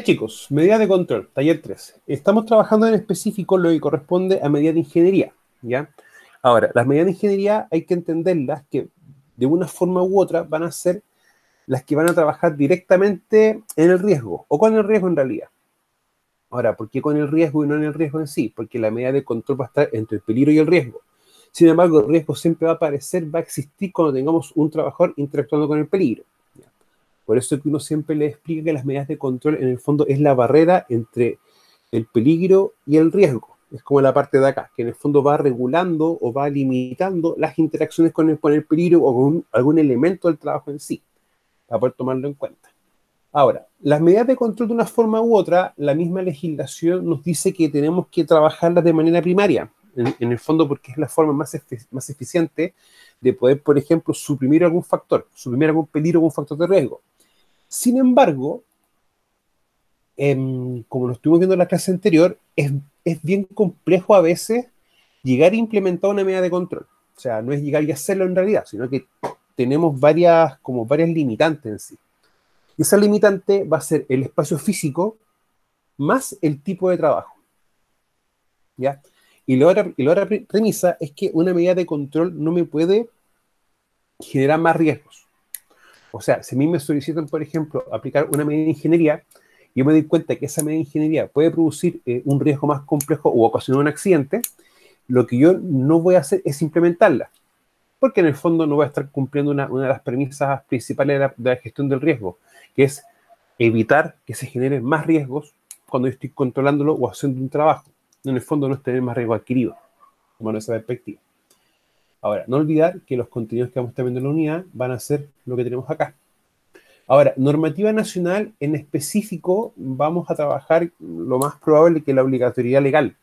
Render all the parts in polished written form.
Chicos, medidas de control, taller 3. Estamos trabajando en específico lo que corresponde a medidas de ingeniería, ¿ya? Ahora, las medidas de ingeniería hay que entenderlas que de una forma u otra van a ser las que van a trabajar directamente en el riesgo, o con el riesgo en realidad. Ahora, ¿por qué con el riesgo y no en el riesgo en sí? Porque la medida de control va a estar entre el peligro y el riesgo. Sin embargo, el riesgo siempre va a aparecer, va a existir cuando tengamos un trabajador interactuando con el peligro. Por eso es que uno siempre le explica que las medidas de control en el fondo es la barrera entre el peligro y el riesgo. Es como la parte de acá, que en el fondo va regulando o va limitando las interacciones con el peligro o con algún elemento del trabajo en sí, para poder tomarlo en cuenta. Ahora, las medidas de control de una forma u otra, la misma legislación nos dice que tenemos que trabajarlas de manera primaria, en el fondo porque es la forma más eficiente de poder, por ejemplo, suprimir algún factor, suprimir algún peligro o algún factor de riesgo. Sin embargo, como lo estuvimos viendo en la clase anterior, es bien complejo a veces llegar a implementar una medida de control. O sea, no es llegar y hacerlo en realidad, sino que tenemos varias limitantes en sí. Y esa limitante va a ser el espacio físico más el tipo de trabajo, ¿ya? Y la otra premisa es que una medida de control no me puede generar más riesgos. O sea, si a mí me solicitan, por ejemplo, aplicar una medida de ingeniería, yo me doy cuenta que esa medida de ingeniería puede producir un riesgo más complejo o ocasionar un accidente, lo que yo no voy a hacer es implementarla, porque en el fondo no voy a estar cumpliendo una de las premisas principales de la gestión del riesgo, que es evitar que se generen más riesgos cuando yo estoy controlándolo o haciendo un trabajo. En el fondo no es tener más riesgo adquirido, como esa perspectiva. Ahora, no olvidar que los contenidos que vamos a estar viendo en la unidad van a ser lo que tenemos acá. Ahora, normativa nacional en específico, vamos a trabajar lo más probable que la obligatoriedad legal,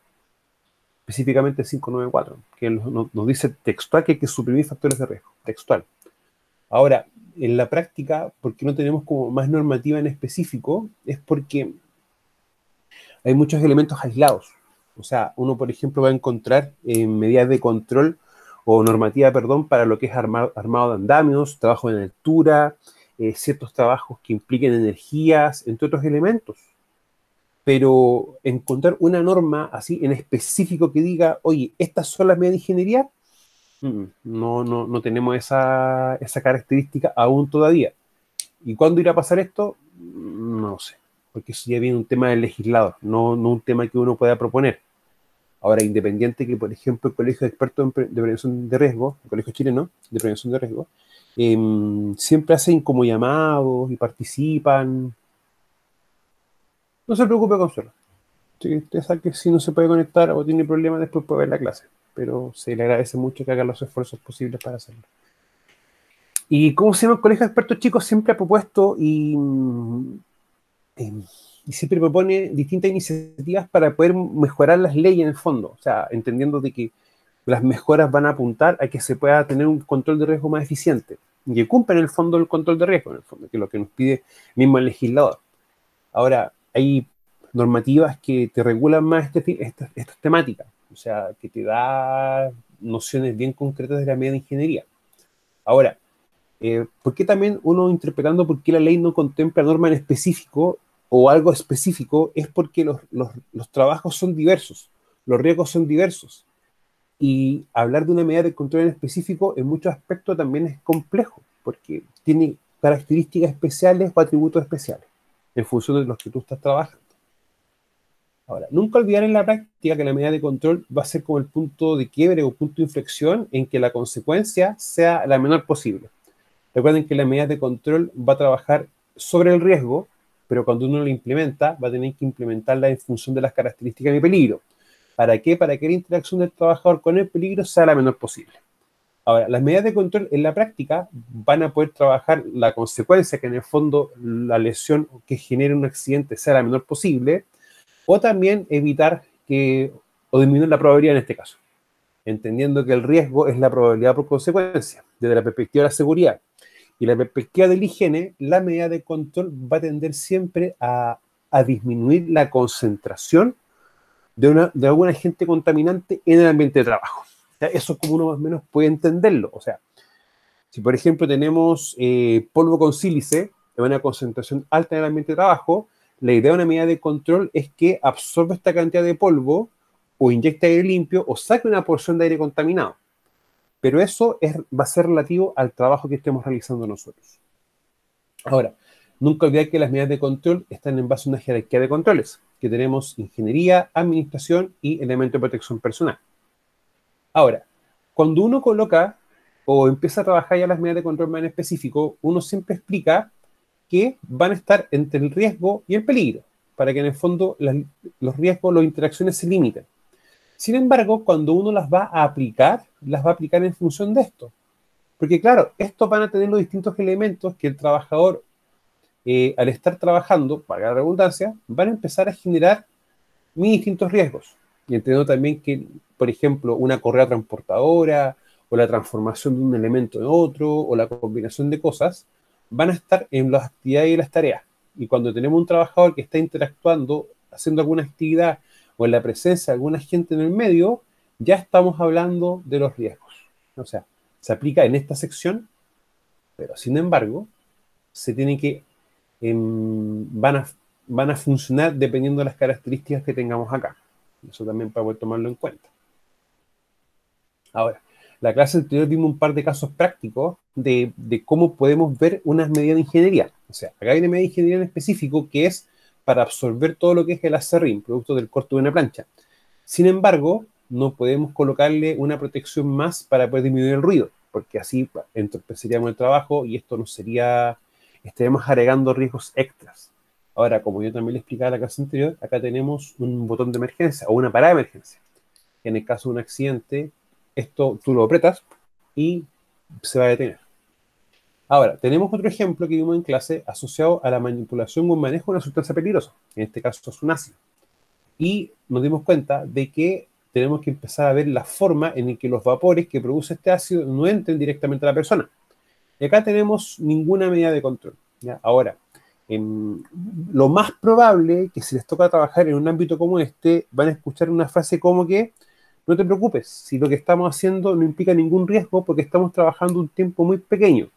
específicamente 594, que nos dice textual que hay que suprimir factores de riesgo, textual. Ahora, en la práctica, ¿por qué no tenemos como más normativa en específico? Es porque hay muchos elementos aislados. O sea, uno, por ejemplo, va a encontrar medidas de control o normativa, perdón, para lo que es armado de andamios, trabajo en altura, ciertos trabajos que impliquen energías, entre otros elementos. Pero encontrar una norma así en específico que diga, oye, estas son las medidas de ingeniería, no tenemos esa característica aún todavía. ¿Y cuándo irá a pasar esto? No sé, porque eso ya viene un tema del legislador, no un tema que uno pueda proponer. Ahora, independiente que, por ejemplo, el Colegio de Expertos de Prevención de Riesgo, el Colegio Chileno de Prevención de Riesgo, siempre hacen como llamados y participan. No se preocupe, Consuelo. Si usted sabe que si no se puede conectar o tiene problemas, después puede ver la clase. Pero se le agradece mucho que haga los esfuerzos posibles para hacerlo. ¿Y cómo se llama el Colegio de Expertos, chicos? Siempre ha propuesto y siempre propone distintas iniciativas para poder mejorar las leyes en el fondo. O sea, entendiendo de que las mejoras van a apuntar a que se pueda tener un control de riesgo más eficiente y que cumpla en el fondo el control de riesgo, en el fondo, que es lo que nos pide mismo el legislador. Ahora, hay normativas que te regulan más estas temáticas, o sea, que te da nociones bien concretas de la medida de ingeniería. Ahora, ¿por qué también uno interpretando por qué la ley no contempla norma en específico o algo específico? Es porque los trabajos son diversos, los riesgos son diversos. Y hablar de una medida de control en específico en muchos aspectos también es complejo, porque tiene características especiales o atributos especiales en función de los que tú estás trabajando. Ahora, nunca olvidar en la práctica que la medida de control va a ser como el punto de quiebre o punto de inflexión en que la consecuencia sea la menor posible. Recuerden que la medida de control va a trabajar sobre el riesgo, pero cuando uno lo implementa, va a tener que implementarla en función de las características de peligro. ¿Para qué? Para que la interacción del trabajador con el peligro sea la menor posible. Ahora, las medidas de control en la práctica van a poder trabajar la consecuencia, que en el fondo la lesión que genere un accidente sea la menor posible, o también evitar o disminuir la probabilidad en este caso, entendiendo que el riesgo es la probabilidad por consecuencia, desde la perspectiva de la seguridad. Y la perspectiva de la higiene, la medida de control va a tender siempre a disminuir la concentración de algún agente contaminante en el ambiente de trabajo. O sea, eso es como uno más o menos puede entenderlo. O sea, si por ejemplo tenemos polvo con sílice en una concentración alta en el ambiente de trabajo, la idea de una medida de control es que absorba esta cantidad de polvo, o inyecte aire limpio, o saque una porción de aire contaminado. Pero eso va a ser relativo al trabajo que estemos realizando nosotros. Ahora, nunca olvidar que las medidas de control están en base a una jerarquía de controles, que tenemos ingeniería, administración y elemento de protección personal. Ahora, cuando uno coloca o empieza a trabajar ya las medidas de control más en específico, uno siempre explica que van a estar entre el riesgo y el peligro, para que en el fondo los riesgos, las interacciones se limiten. Sin embargo, cuando uno las va a aplicar en función de esto. Porque claro, estos van a tener los distintos elementos que el trabajador, al estar trabajando, para la redundancia, van a empezar a generar mis distintos riesgos. Y entiendo también que, por ejemplo, una correa transportadora, o la transformación de un elemento en otro, o la combinación de cosas, van a estar en las actividades y las tareas. Y cuando tenemos un trabajador que está interactuando, haciendo alguna actividad, o en la presencia de alguna gente en el medio, ya estamos hablando de los riesgos. O sea, se aplica en esta sección, pero sin embargo, se tiene que, van a funcionar dependiendo de las características que tengamos acá. Eso también para poder tomarlo en cuenta. Ahora, la clase anterior vimos un par de casos prácticos de cómo podemos ver unas medidas de ingeniería. O sea, acá hay una medida de ingeniería en específico que es para absorber todo lo que es el acerrín, producto del corte de una plancha. Sin embargo, no podemos colocarle una protección más para poder disminuir el ruido, porque así entorpeceríamos el trabajo y esto estaríamos agregando riesgos extras. Ahora, como yo también le explicaba en la clase anterior, acá tenemos un botón de emergencia o una parada de emergencia. En el caso de un accidente, esto tú lo apretas y se va a detener. Ahora, tenemos otro ejemplo que vimos en clase asociado a la manipulación o manejo de una sustancia peligrosa. En este caso es un ácido. Y nos dimos cuenta de que tenemos que empezar a ver la forma en que los vapores que produce este ácido no entren directamente a la persona. Y acá tenemos ninguna medida de control, ¿ya? Ahora, lo más probable que si les toca trabajar en un ámbito como este, van a escuchar una frase como que no te preocupes, si lo que estamos haciendo no implica ningún riesgo porque estamos trabajando un tiempo muy pequeño.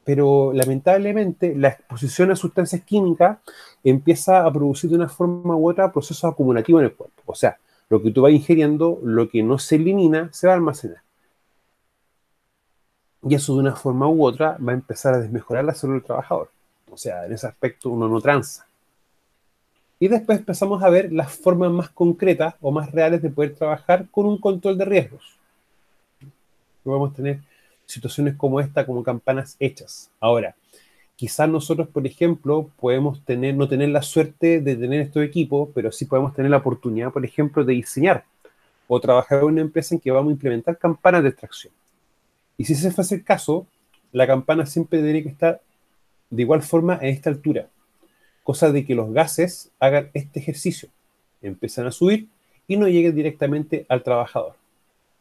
Pero lamentablemente la exposición a sustancias químicas empieza a producir de una forma u otra procesos acumulativos en el cuerpo. O sea, lo que tú vas ingiriendo, lo que no se elimina, se va a almacenar. Y eso de una forma u otra va a empezar a desmejorar la salud del trabajador. O sea, en ese aspecto uno no tranza. Y después empezamos a ver las formas más concretas o más reales de poder trabajar con un control de riesgos. Podemos tener situaciones como esta, como campanas hechas. Ahora, quizás nosotros, por ejemplo, podemos no tener la suerte de tener estos equipos, pero sí podemos tener la oportunidad, por ejemplo, de diseñar o trabajar en una empresa en que vamos a implementar campanas de extracción. Y si ese fuese el caso, la campana siempre tiene que estar de igual forma en esta altura, cosa de que los gases hagan este ejercicio, empiezan a subir y no lleguen directamente al trabajador,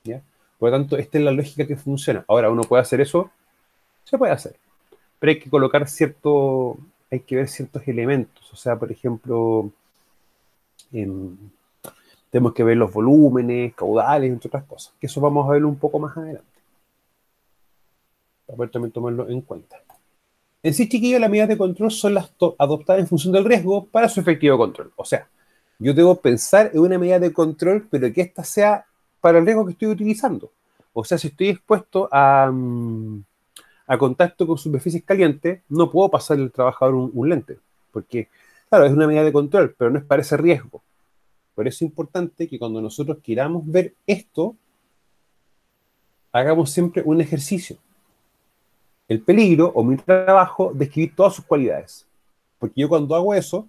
¿ya? Por lo tanto, esta es la lógica que funciona. Ahora, ¿uno puede hacer eso? Se puede hacer, pero hay que colocar hay que ver ciertos elementos. O sea, por ejemplo, tenemos que ver los volúmenes, caudales, entre otras cosas, que eso vamos a verlo un poco más adelante, para poder también tomarlo en cuenta. En sí, chiquillos, las medidas de control son las adoptadas en función del riesgo para su efectivo control. O sea, yo debo pensar en una medida de control, pero que ésta sea para el riesgo que estoy utilizando. O sea, si estoy expuesto a contacto con superficies calientes, no puedo pasarle al trabajador un lente, porque, claro, es una medida de control, pero no es para ese riesgo. Por eso es importante que cuando nosotros queramos ver esto, hagamos siempre un ejercicio. El peligro o mi trabajo, describir todas sus cualidades. Porque yo cuando hago eso,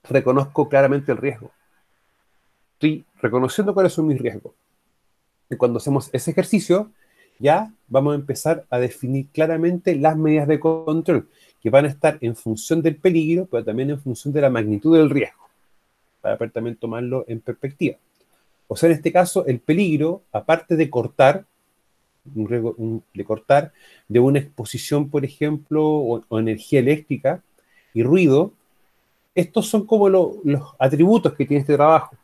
reconozco claramente el riesgo. Estoy reconociendo cuáles son mis riesgos. Y cuando hacemos ese ejercicio, ya vamos a empezar a definir claramente las medidas de control, que van a estar en función del peligro, pero también en función de la magnitud del riesgo, para poder también tomarlo en perspectiva. O sea, en este caso, el peligro, aparte de cortar, de una exposición, por ejemplo, o energía eléctrica y ruido, estos son como los atributos que tiene este trabajo,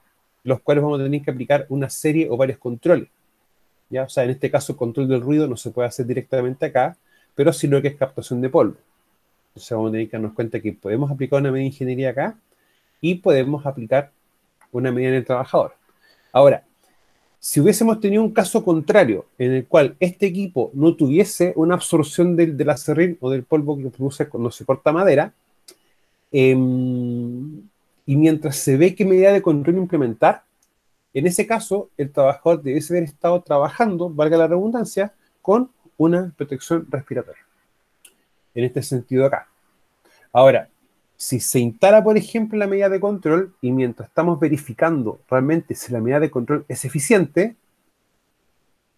los cuales vamos a tener que aplicar una serie o varios controles, ¿ya? O sea, en este caso el control del ruido no se puede hacer directamente acá, pero sí lo que es captación de polvo. Entonces vamos a tener que darnos cuenta que podemos aplicar una medida de ingeniería acá y podemos aplicar una medida en el trabajador. Ahora, si hubiésemos tenido un caso contrario, en el cual este equipo no tuviese una absorción del acerrín o del polvo que produce cuando se corta madera, y mientras se ve qué medida de control implementar, en ese caso, el trabajador debe haber estado trabajando, valga la redundancia, con una protección respiratoria. En este sentido acá. Ahora, si se instala, por ejemplo, la medida de control y mientras estamos verificando realmente si la medida de control es eficiente,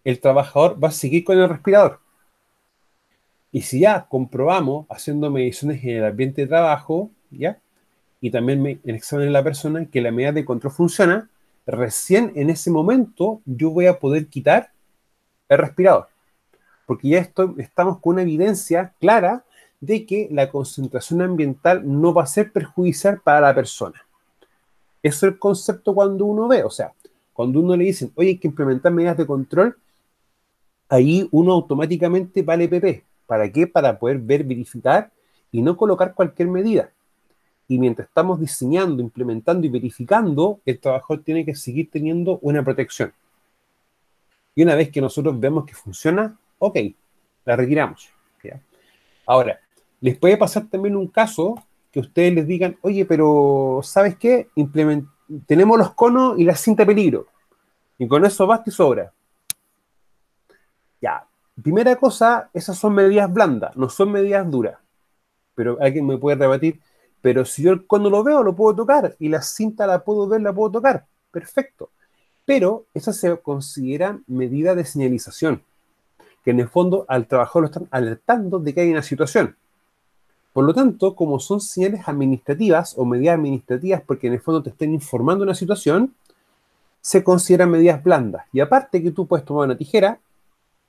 el trabajador va a seguir con el respirador. Y si ya comprobamos, haciendo mediciones en el ambiente de trabajo, ¿ya? Y también en examen de la persona, que la medida de control funciona, recién en ese momento yo voy a poder quitar el respirador. Porque ya estamos con una evidencia clara de que la concentración ambiental no va a ser perjudicial para la persona. Eso es el concepto cuando uno ve, o sea, cuando uno le dicen, oye, hay que implementar medidas de control, ahí uno automáticamente va al EPP. ¿Para qué? Para poder ver, verificar y no colocar cualquier medida. Y mientras estamos diseñando, implementando y verificando, el trabajador tiene que seguir teniendo una protección. Y una vez que nosotros vemos que funciona, ok, la retiramos. ¿Ya? Ahora, les puede pasar también un caso que ustedes les digan, oye, pero ¿sabes qué? Tenemos los conos y la cinta de peligro. Y con eso basta y sobra. Ya, primera cosa, esas son medidas blandas, no son medidas duras. Pero alguien me puede rebatir, pero si yo el cono lo veo, lo puedo tocar, y la cinta la puedo ver, la puedo tocar. Perfecto. Pero esas se consideran medidas de señalización, que en el fondo al trabajador lo están alertando de que hay una situación. Por lo tanto, como son señales administrativas o medidas administrativas porque en el fondo te estén informando de una situación, se consideran medidas blandas. Y aparte que tú puedes tomar una tijera,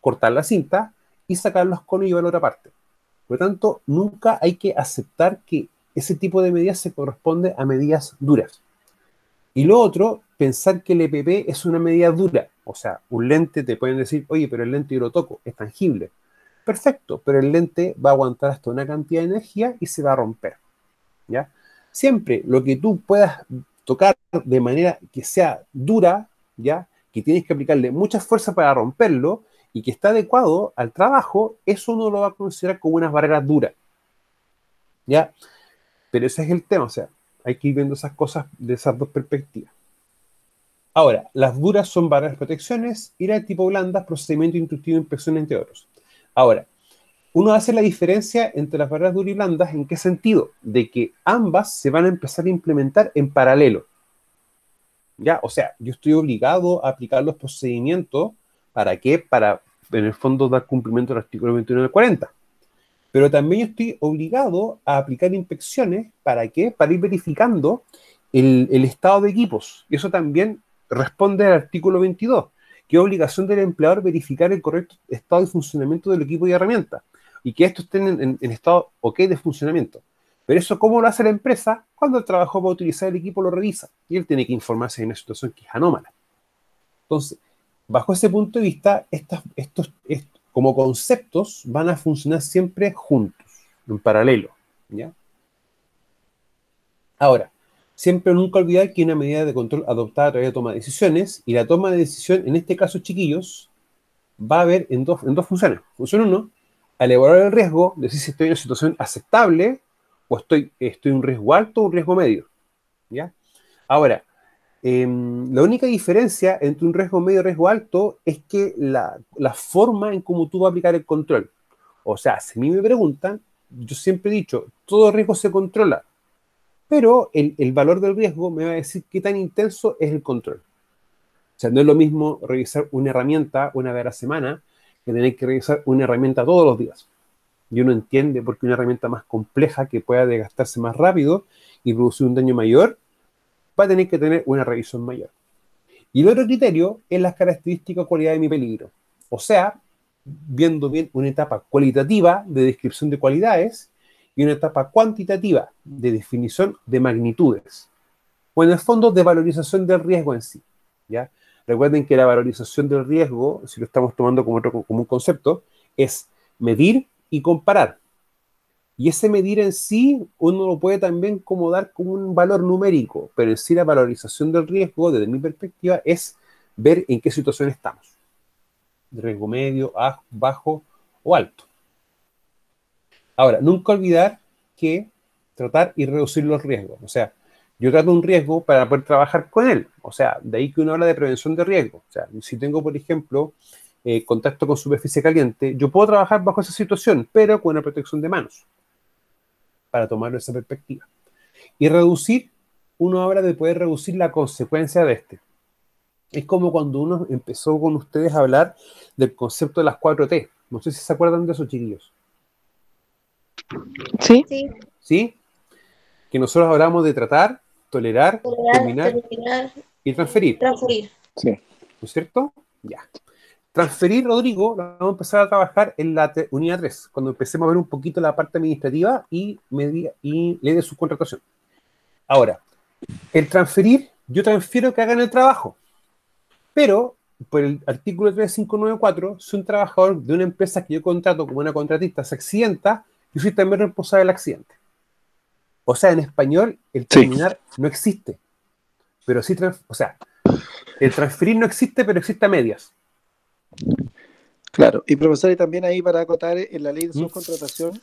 cortar la cinta y sacar los conos y llevarlo a otra parte. Por lo tanto, nunca hay que aceptar que ese tipo de medidas se corresponde a medidas duras. Y lo otro, pensar que el EPP es una medida dura. O sea, un lente te pueden decir, oye, pero el lente yo lo toco, es tangible. Perfecto, pero el lente va a aguantar hasta una cantidad de energía y se va a romper. ¿Ya? Siempre lo que tú puedas tocar de manera que sea dura, ¿ya? Que tienes que aplicarle mucha fuerza para romperlo y que está adecuado al trabajo, eso uno lo va a considerar como unas barreras duras. ¿Ya? Pero ese es el tema, o sea, hay que ir viendo esas cosas de esas dos perspectivas. Ahora, las duras son barreras protecciones y las tipo blandas, procedimiento instructivo, inspección, entre otros. Ahora, uno hace la diferencia entre las barreras duras y blandas, ¿en qué sentido? De que ambas se van a empezar a implementar en paralelo. ¿Ya? O sea, yo estoy obligado a aplicar los procedimientos, ¿para qué? Para, en el fondo, dar cumplimiento al artículo 21 del 40. Pero también estoy obligado a aplicar inspecciones, ¿para qué? Para ir verificando el estado de equipos. Y eso también responde al artículo 22, que es obligación del empleador verificar el correcto estado y funcionamiento del equipo y herramientas, y que estos estén en estado ok de funcionamiento. Pero eso, ¿cómo lo hace la empresa? Cuando el trabajador va a utilizar el equipo, lo revisa, y él tiene que informarse en una situación que es anómala. Entonces, bajo ese punto de vista, estos como conceptos van a funcionar siempre juntos, en paralelo, ¿ya? Ahora, siempre nunca olvidar que hay una medida de control adoptada a través de toma de decisiones, y la toma de decisión, en este caso, chiquillos, va a haber en dos funciones. Función 1, al evaluar el riesgo, decir si estoy en una situación aceptable o estoy en un riesgo alto o un riesgo medio, ¿ya? Ahora, la única diferencia entre un riesgo medio y riesgo alto es que la forma en cómo tú vas a aplicar el control. O sea, si a mí me preguntan, yo siempre he dicho, todo riesgo se controla, pero el valor del riesgo me va a decir qué tan intenso es el control. O sea, no es lo mismo revisar una herramienta una vez a la semana que tener que revisar una herramienta todos los días. Y uno entiende por qué una herramienta más compleja que pueda desgastarse más rápido y producir un daño mayor va a tener que tener una revisión mayor. Y el otro criterio es las características o cualidades de mi peligro. O sea, viendo bien una etapa cualitativa de descripción de cualidades y una etapa cuantitativa de definición de magnitudes. O en el fondo de valorización del riesgo en sí. ¿Ya? Recuerden que la valorización del riesgo, si lo estamos tomando como un concepto, es medir y comparar. Y ese medir en sí, uno lo puede también como dar como un valor numérico, pero en sí la valorización del riesgo, desde mi perspectiva, es ver en qué situación estamos. De riesgo medio, bajo o alto. Ahora, nunca olvidar que tratar y reducir los riesgos. O sea, yo trato un riesgo para poder trabajar con él. O sea, de ahí que uno habla de prevención de riesgo. O sea, si tengo, por ejemplo, contacto con superficie caliente, yo puedo trabajar bajo esa situación, pero con una protección de manos, para tomarlo esa perspectiva. Y reducir, uno habla de poder reducir la consecuencia de este. Es como cuando uno empezó con ustedes a hablar del concepto de las 4T. No sé si se acuerdan de esos, chiquillos. Sí. ¿Sí? Que nosotros hablamos de tratar, tolerar, terminar y transferir. Sí. ¿No es cierto? Ya. Transferir, Rodrigo, lo vamos a empezar a trabajar en la unidad 3, cuando empecemos a ver un poquito la parte administrativa y ley de subcontratación. Ahora, el transferir, yo transfiero que hagan el trabajo, pero por el artículo 3594, si un trabajador de una empresa que yo contrato como una contratista se accidenta, yo soy también responsable del accidente. O sea, en español, el Sí. terminar no existe, pero sí, o sea, el transferir no existe, pero existe a medias. Claro. Y profesor, y también ahí para acotar, en la ley de ¿Mm? subcontratación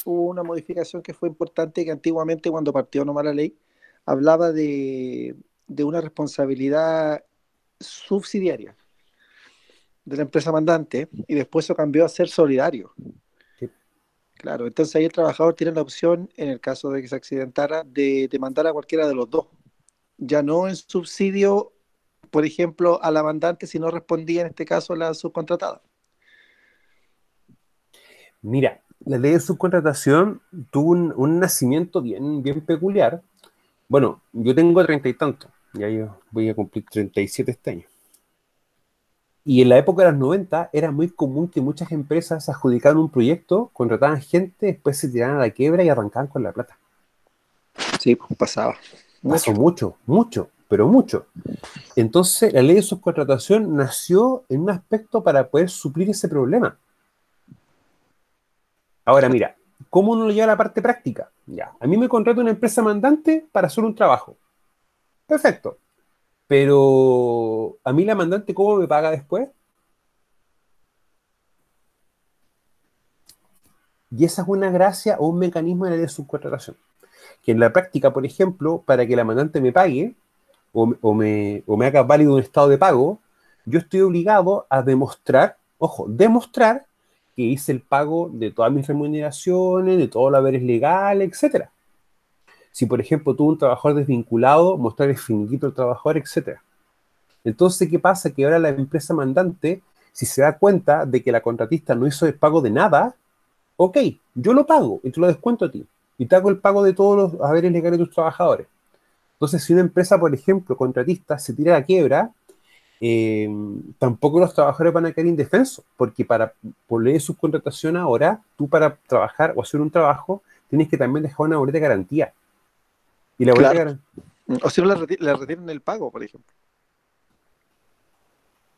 hubo una modificación que fue importante, que antiguamente cuando partió nomás la ley, hablaba de una responsabilidad subsidiaria de la empresa mandante y después eso cambió a ser solidario. Sí. Claro, entonces ahí el trabajador tiene la opción, en el caso de que se accidentara, de demandar a cualquiera de los dos. Ya no en subsidio, por ejemplo, a la mandante si no respondía en este caso la subcontratada. Mira, la ley de subcontratación tuvo un nacimiento bien peculiar. Bueno, yo tengo 30 y tanto, ya yo voy a cumplir 37 este año. Y en la época de los 90 era muy común que muchas empresas adjudicaban un proyecto, contrataban gente, después se tiraban a la quiebra y arrancaban con la plata. Sí, pues pasaba. Pasó Mucho. mucho, pero mucho. Entonces, la ley de subcontratación nació en un aspecto para poder suplir ese problema. Ahora, mira, ¿cómo uno lo lleva a la parte práctica? Ya, a mí me contrata una empresa mandante para hacer un trabajo. Perfecto. Pero, ¿a mí la mandante cómo me paga después? Y esa es una gracia o un mecanismo de la ley de subcontratación. Que en la práctica, por ejemplo, para que la mandante me pague o me haga válido un estado de pago, yo estoy obligado a demostrar, ojo, demostrar que hice el pago de todas mis remuneraciones, de todos los haberes legales, etcétera. Si, por ejemplo, tuve un trabajador desvinculado, mostrar el finiquito del trabajador, etcétera. Entonces, ¿qué pasa? Que ahora la empresa mandante, si se da cuenta de que la contratista no hizo el pago de nada, ok, yo lo pago y te lo descuento a ti. Y te hago el pago de todos los haberes legales de tus trabajadores. Entonces, si una empresa, por ejemplo, contratista, se tira a la quiebra, eh, tampoco los trabajadores van a quedar indefensos, porque por ley de subcontratación ahora, tú para trabajar o hacer un trabajo, tienes que también dejar una boleta de garantía. Y la boleta de Claro. garantía, O si no, le retienen el pago, por ejemplo.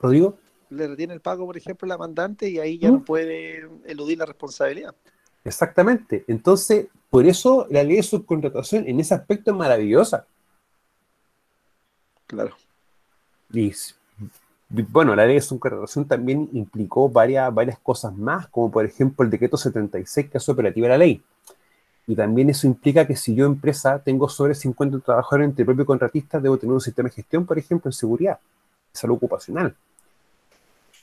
Rodrigo, Le retiene el pago, por ejemplo, la mandante y ahí ya ¿Mm? no puede eludir la responsabilidad. Exactamente. Entonces, por eso la ley de subcontratación en ese aspecto es maravillosa. Claro. Y bueno, la ley de subcontratación también implicó varias cosas más, como por ejemplo el decreto 76 que hace operativa la ley. Y también eso implica que si yo, empresa, tengo sobre 50 trabajadores entre propio contratista, debo tener un sistema de gestión, por ejemplo, en seguridad, salud ocupacional.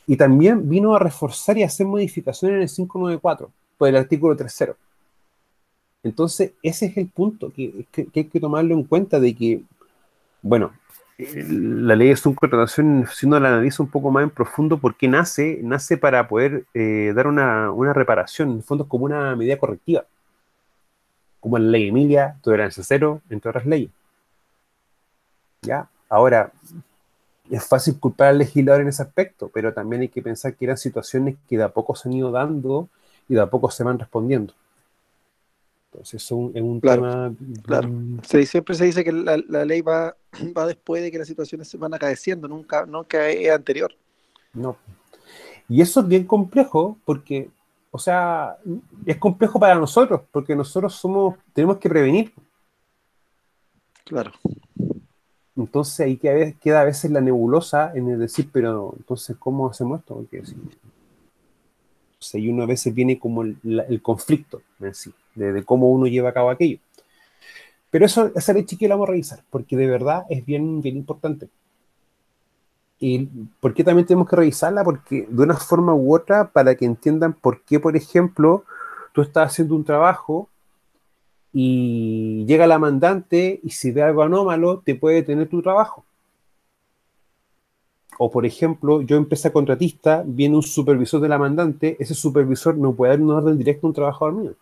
Y también vino a reforzar y hacer modificaciones en el 594, por el artículo 3.0. Entonces, ese es el punto que hay que tomarlo en cuenta de que, bueno, la ley de subcontratación, si uno la analiza un poco más en profundo, ¿por qué nace? Nace para poder dar una reparación, en el fondo es como una medida correctiva, como la ley Emilia, tolerancia cero, entre otras leyes. ¿Ya? Ahora, es fácil culpar al legislador en ese aspecto, pero también hay que pensar que eran situaciones que de a poco se han ido dando y de a poco se van respondiendo. Entonces, es un Claro, tema claro. bien. Siempre se dice que la ley va después de que las situaciones se van acaeciendo, nunca es anterior. No. Y eso es bien complejo porque O sea, es complejo para nosotros, porque nosotros tenemos que prevenir. Claro. Entonces ahí queda a veces la nebulosa en el decir, pero entonces, ¿cómo hacemos esto? Porque si, o sea, y uno a veces viene como el conflicto en sí, de cómo uno lleva a cabo aquello. Pero esa ley chiquilla la vamos a revisar, porque de verdad es bien, bien importante. ¿Y por qué también tenemos que revisarla? Porque de una forma u otra, para que entiendan por qué, por ejemplo, tú estás haciendo un trabajo y llega la mandante y si ve algo anómalo, te puede detener tu trabajo. O, por ejemplo, yo empresa contratista, viene un supervisor de la mandante, ese supervisor no puede dar una orden directa a un trabajador mío.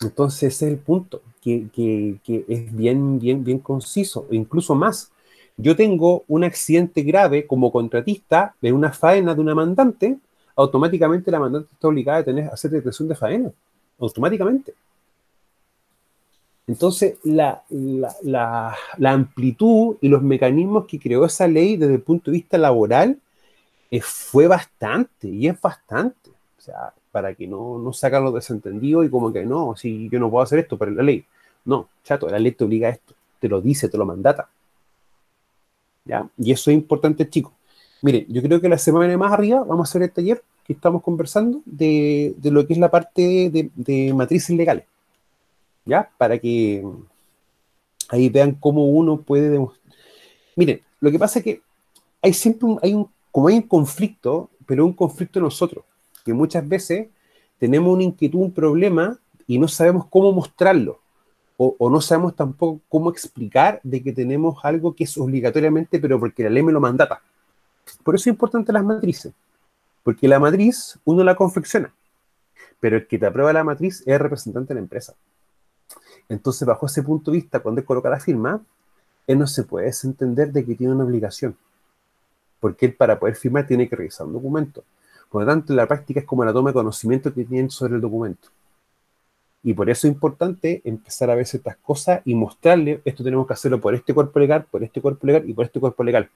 Entonces ese es el punto, que es bien, bien, bien conciso, e incluso más. Yo tengo un accidente grave como contratista de una faena de una mandante, automáticamente la mandante está obligada a hacer detención de faena, automáticamente. Entonces, la amplitud y los mecanismos que creó esa ley desde el punto de vista laboral fue bastante, y es bastante. O sea, para que no sacan los desentendidos y como que no, si yo no puedo hacer esto, pero la ley. No, chato, la ley te obliga a esto, te lo dice, te lo mandata. ¿Ya? Y eso es importante, chicos. Miren, yo creo que la semana más arriba vamos a hacer el taller que estamos conversando de lo que es la parte de matrices legales. ¿Ya? Para que ahí vean cómo uno puede demostrar. Miren, lo que pasa es que hay siempre como hay un conflicto, pero un conflicto en nosotros, que muchas veces tenemos una inquietud, un problema, y no sabemos cómo mostrarlo, o no sabemos tampoco cómo explicar de que tenemos algo que es obligatoriamente, pero porque la ley me lo mandata. Por eso es importante las matrices, porque la matriz uno la confecciona, pero el que te aprueba la matriz es el representante de la empresa. Entonces, bajo ese punto de vista, cuando él coloca la firma, él no se puede desentender de que tiene una obligación, porque él para poder firmar tiene que revisar un documento. Por lo tanto, la práctica es como la toma de conocimiento que tienen sobre el documento. Y por eso es importante empezar a ver ciertas cosas y mostrarle, esto tenemos que hacerlo por este cuerpo legal, por este cuerpo legal y por este cuerpo legal.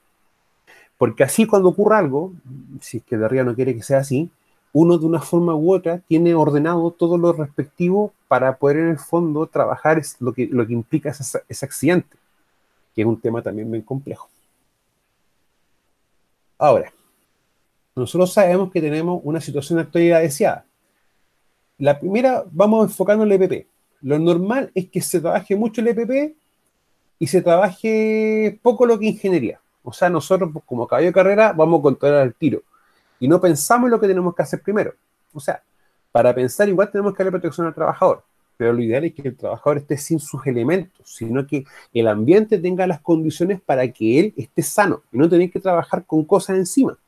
Porque así cuando ocurra algo, si es que de arriba no quiere que sea así, uno de una forma u otra tiene ordenado todo lo respectivo para poder en el fondo trabajar lo que implica ese accidente, que es un tema también bien complejo. Ahora, nosotros sabemos que tenemos una situación de actualidad deseada. La primera, vamos enfocando el EPP. Lo normal es que se trabaje mucho el EPP y se trabaje poco lo que ingeniería. O sea, nosotros como caballo de carrera vamos a controlar al tiro. Y no pensamos en lo que tenemos que hacer primero. O sea, para pensar igual tenemos que darle protección al trabajador. Pero lo ideal es que el trabajador esté sin sus elementos, sino que el ambiente tenga las condiciones para que él esté sano y no tener que trabajar con cosas encima.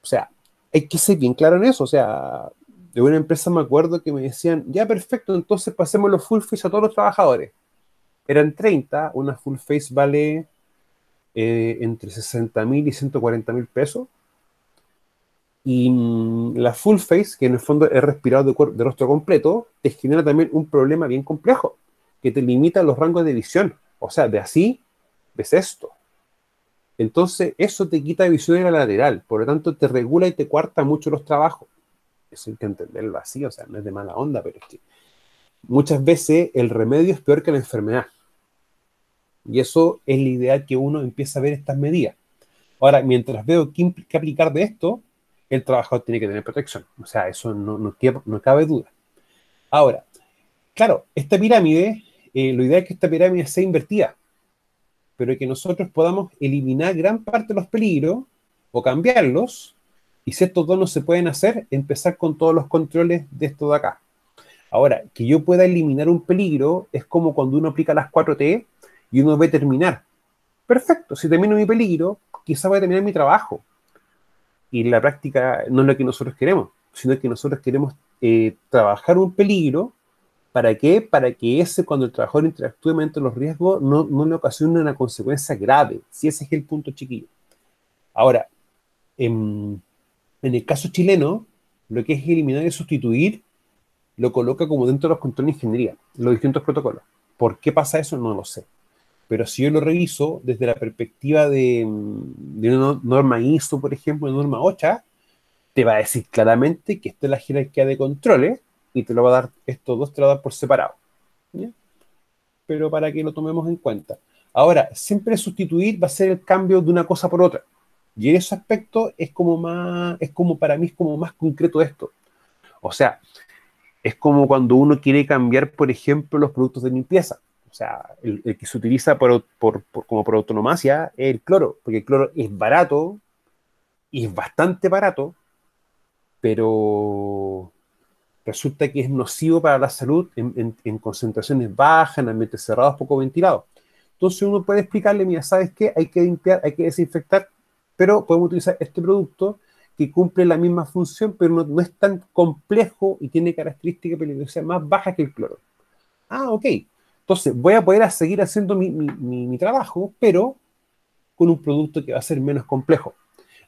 O sea, hay que ser bien claro en eso. O sea, de una empresa me acuerdo que me decían, ya perfecto, entonces pasemos los full face a todos los trabajadores. Eran 30, una full face vale entre 60.000 y 140.000 pesos. Y la full face, que en el fondo es respirado de rostro completo, te genera también un problema bien complejo, que te limita los rangos de visión. O sea, de así ves esto. Entonces, eso te quita visión en la lateral, por lo tanto, te regula y te cuarta mucho los trabajos. Eso hay que entenderlo así, o sea, no es de mala onda, pero es que muchas veces el remedio es peor que la enfermedad. Y eso es la idea que uno empieza a ver estas medidas. Ahora, mientras veo que aplicar de esto, el trabajador tiene que tener protección. O sea, eso no cabe duda. Ahora, claro, esta pirámide, lo ideal es que esta pirámide sea invertida, pero que nosotros podamos eliminar gran parte de los peligros o cambiarlos, y si estos dos no se pueden hacer, empezar con todos los controles de esto de acá. Ahora, que yo pueda eliminar un peligro es como cuando uno aplica las 4T y uno ve terminar. Perfecto, si termino mi peligro, quizá voy a terminar mi trabajo. Y la práctica no es lo que nosotros queremos, sino que nosotros queremos trabajar un peligro. ¿Para qué? Para que cuando el trabajador interactúe mediante los riesgos, no le ocasione una consecuencia grave. Si ese es el punto, chiquillo. Ahora, en el caso chileno, lo que es eliminar y sustituir, lo coloca como dentro de los controles de ingeniería, los distintos protocolos. ¿Por qué pasa eso? No lo sé. Pero si yo lo reviso desde la perspectiva de una norma ISO, por ejemplo, una norma OSHA, te va a decir claramente que esta es la jerarquía de controles y te lo va a dar, estos dos te lo va a dar por separado. ¿Ya? Pero para que lo tomemos en cuenta. Ahora, siempre sustituir va a ser el cambio de una cosa por otra. Y en ese aspecto es como más, es como para mí es como más concreto esto. O sea, es como cuando uno quiere cambiar, por ejemplo, los productos de limpieza. O sea, el que se utiliza como por autonomacia es el cloro, porque el cloro es barato y es bastante barato, pero resulta que es nocivo para la salud en concentraciones bajas, en ambientes cerrados, poco ventilados. Entonces uno puede explicarle, mira, ¿sabes qué? Hay que limpiar, hay que desinfectar, pero podemos utilizar este producto que cumple la misma función, pero no es tan complejo y tiene características de peligrosidad más bajas que el cloro. Ah, ok. Entonces voy a poder seguir haciendo mi trabajo, pero con un producto que va a ser menos complejo.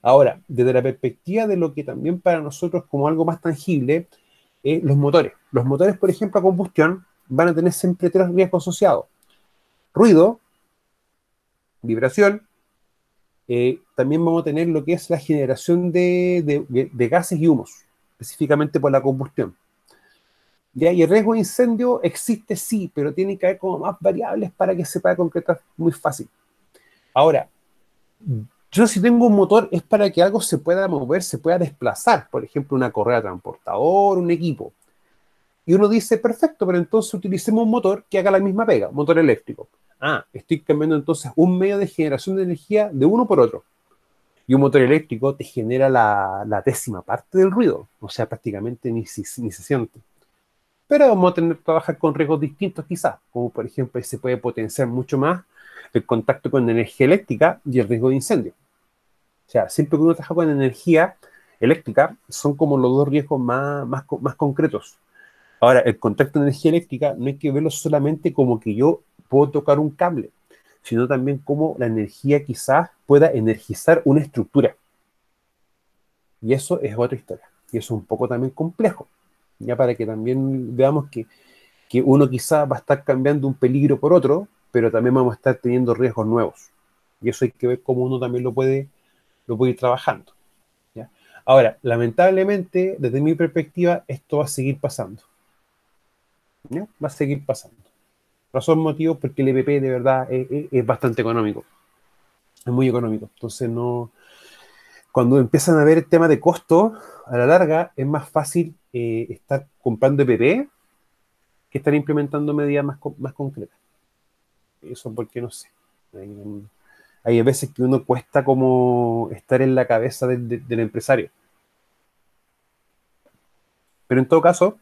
Ahora, desde la perspectiva de lo que también para nosotros como algo más tangible, los motores. Los motores, por ejemplo, a combustión, van a tener siempre tres riesgos asociados. Ruido, vibración, también vamos a tener lo que es la generación de gases y humos, específicamente por la combustión. ¿Ya? Y el riesgo de incendio existe sí, pero tiene que haber como más variables para que se pueda concretar muy fácil. Ahora, yo si tengo un motor es para que algo se pueda mover, se pueda desplazar, por ejemplo, una correa transportador, un equipo. Y uno dice, perfecto, pero entonces utilicemos un motor que haga la misma pega, un motor eléctrico. Ah, estoy cambiando entonces un medio de generación de energía de uno por otro. Y un motor eléctrico te genera la décima parte del ruido, o sea, prácticamente ni se siente. Pero vamos a tener que trabajar con riesgos distintos quizás, como por ejemplo se puede potenciar mucho más el contacto con energía eléctrica y el riesgo de incendio. O sea, siempre que uno trabaja con energía eléctrica, son como los dos riesgos más concretos. Ahora, el contacto de energía eléctrica no hay que verlo solamente como que yo puedo tocar un cable, sino también como la energía quizás pueda energizar una estructura. Y eso es otra historia. Y eso es un poco también complejo. Ya para que también veamos que uno quizás va a estar cambiando un peligro por otro, pero también vamos a estar teniendo riesgos nuevos. Y eso hay que ver cómo uno también lo puede ir trabajando. ¿Ya? Ahora, lamentablemente, desde mi perspectiva, esto va a seguir pasando. ¿Ya? Va a seguir pasando. Razón, motivo, porque el EPP de verdad es bastante económico. Es muy económico. Entonces, no. Cuando empiezan a ver el tema de costo, a la larga es más fácil estar comprando EPP que estar implementando medidas más concretas. Eso porque no sé. Hay veces que uno cuesta como estar en la cabeza del empresario. Pero en todo caso,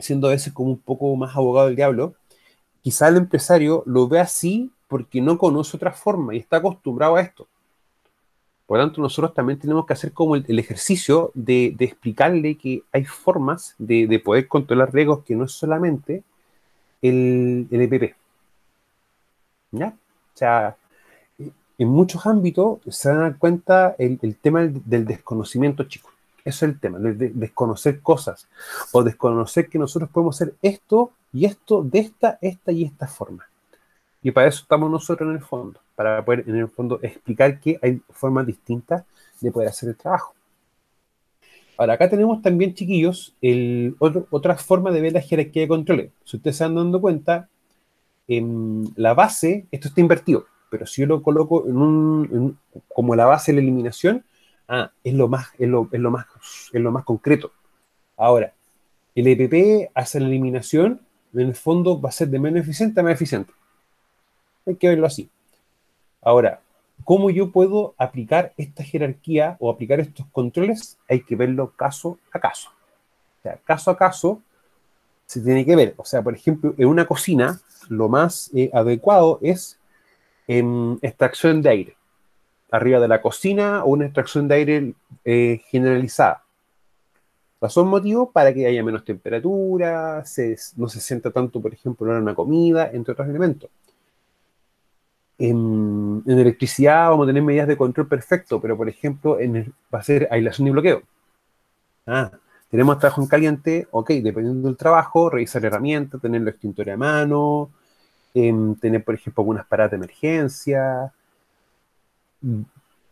siendo a veces como un poco más abogado del diablo, quizá el empresario lo ve así porque no conoce otra forma y está acostumbrado a esto. Por lo tanto, nosotros también tenemos que hacer como el ejercicio de explicarle que hay formas de poder controlar riesgos que no es solamente el EPP. ¿Ya? O sea, en muchos ámbitos se van a dar cuenta el tema del desconocimiento, chicos. Eso es el tema, de desconocer cosas o desconocer que nosotros podemos hacer esto y esto de esta y esta forma. Y para eso estamos nosotros en el fondo, para poder en el fondo explicar que hay formas distintas de poder hacer el trabajo. Ahora, acá tenemos también, chiquillos, otra forma de ver la jerarquía de controles. Si ustedes se van dando cuenta, en la base, esto está invertido, pero si yo lo coloco como la base de la eliminación, es lo más concreto. Ahora, el EPP hace la eliminación, en el fondo va a ser de menos eficiente a más eficiente. Hay que verlo así. Ahora, ¿cómo yo puedo aplicar esta jerarquía o aplicar estos controles? Hay que verlo caso a caso. O sea, caso a caso se tiene que ver. O sea, por ejemplo, en una cocina, lo más adecuado es extracción de aire. Arriba de la cocina o una extracción de aire generalizada. Razón, motivo para que haya menos temperatura, no se sienta tanto, por ejemplo, en una comida, entre otros elementos. En electricidad vamos a tener medidas de control perfecto, pero por ejemplo va a ser aislación y bloqueo. Tenemos trabajo en caliente, ok, dependiendo del trabajo, revisar herramientas, tener los extintores a mano, tener, por ejemplo, algunas paradas de emergencia.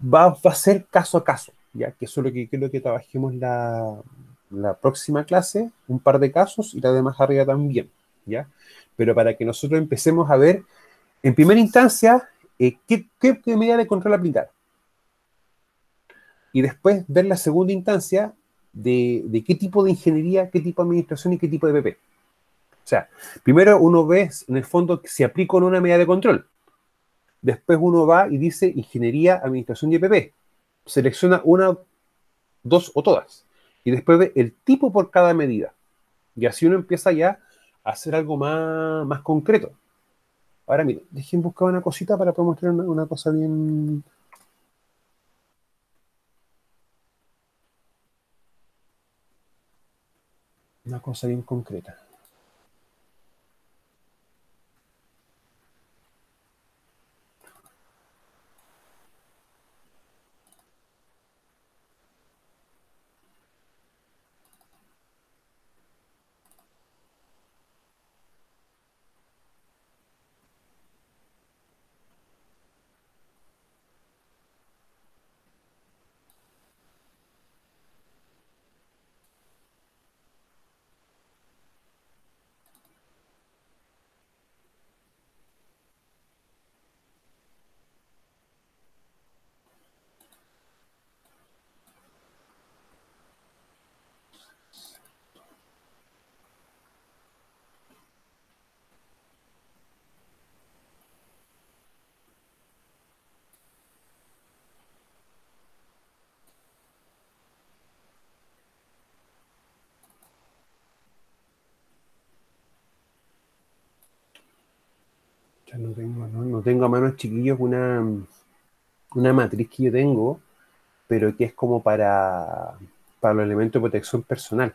Va a ser caso a caso, ya que eso es lo que quiero que trabajemos la próxima clase, un par de casos y la de más arriba también, ¿ya? Pero para que nosotros empecemos a ver, en primera instancia, qué medida de control aplicar. Y después ver la segunda instancia de qué tipo de ingeniería, qué tipo de administración y qué tipo de PP. O sea, primero uno ve en el fondo si aplico o no una medida de control. Después uno va y dice ingeniería, administración y EPP. Selecciona una, dos o todas. Y después ve el tipo por cada medida. Y así uno empieza ya a hacer algo más concreto. Ahora, miren, dejen buscar una cosita para poder mostrar una cosa bien. Una cosa bien concreta. Ya no tengo a mano, chiquillos, una matriz que yo tengo, pero que es como para los elementos de protección personal.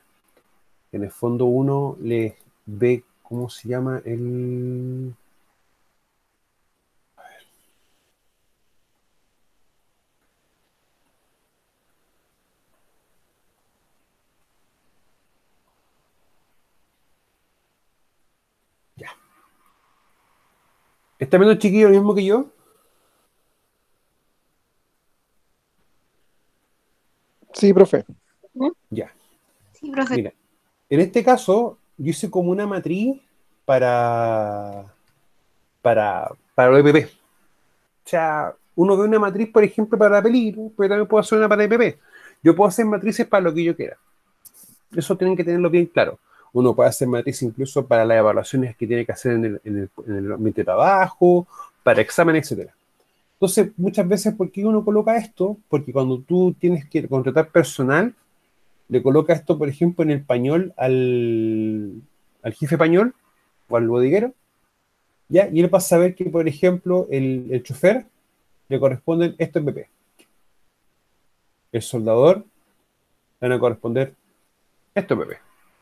En el fondo uno les ve, ¿cómo se llama? Ya. ¿Está viendo, chiquillo, lo mismo que yo? Sí, profe. Ya. Sí, profe. Mira, en este caso, yo hice como una matriz para, para los EPP. O sea, uno ve una matriz, por ejemplo, para peligro, pero también puedo hacer una para EPP. Yo puedo hacer matrices para lo que yo quiera. Eso tienen que tenerlo bien claro. Uno puede hacer matriz incluso para las evaluaciones que tiene que hacer en el ambiente de trabajo, para exámenes, etcétera. Entonces, muchas veces, ¿por qué uno coloca esto? Porque cuando tú tienes que contratar personal, le coloca esto, por ejemplo, en el pañol al jefe pañol o al bodeguero, ¿ya? Y él va a saber que, por ejemplo, el chofer le corresponden estos PP. El soldador le van a corresponder estos PP.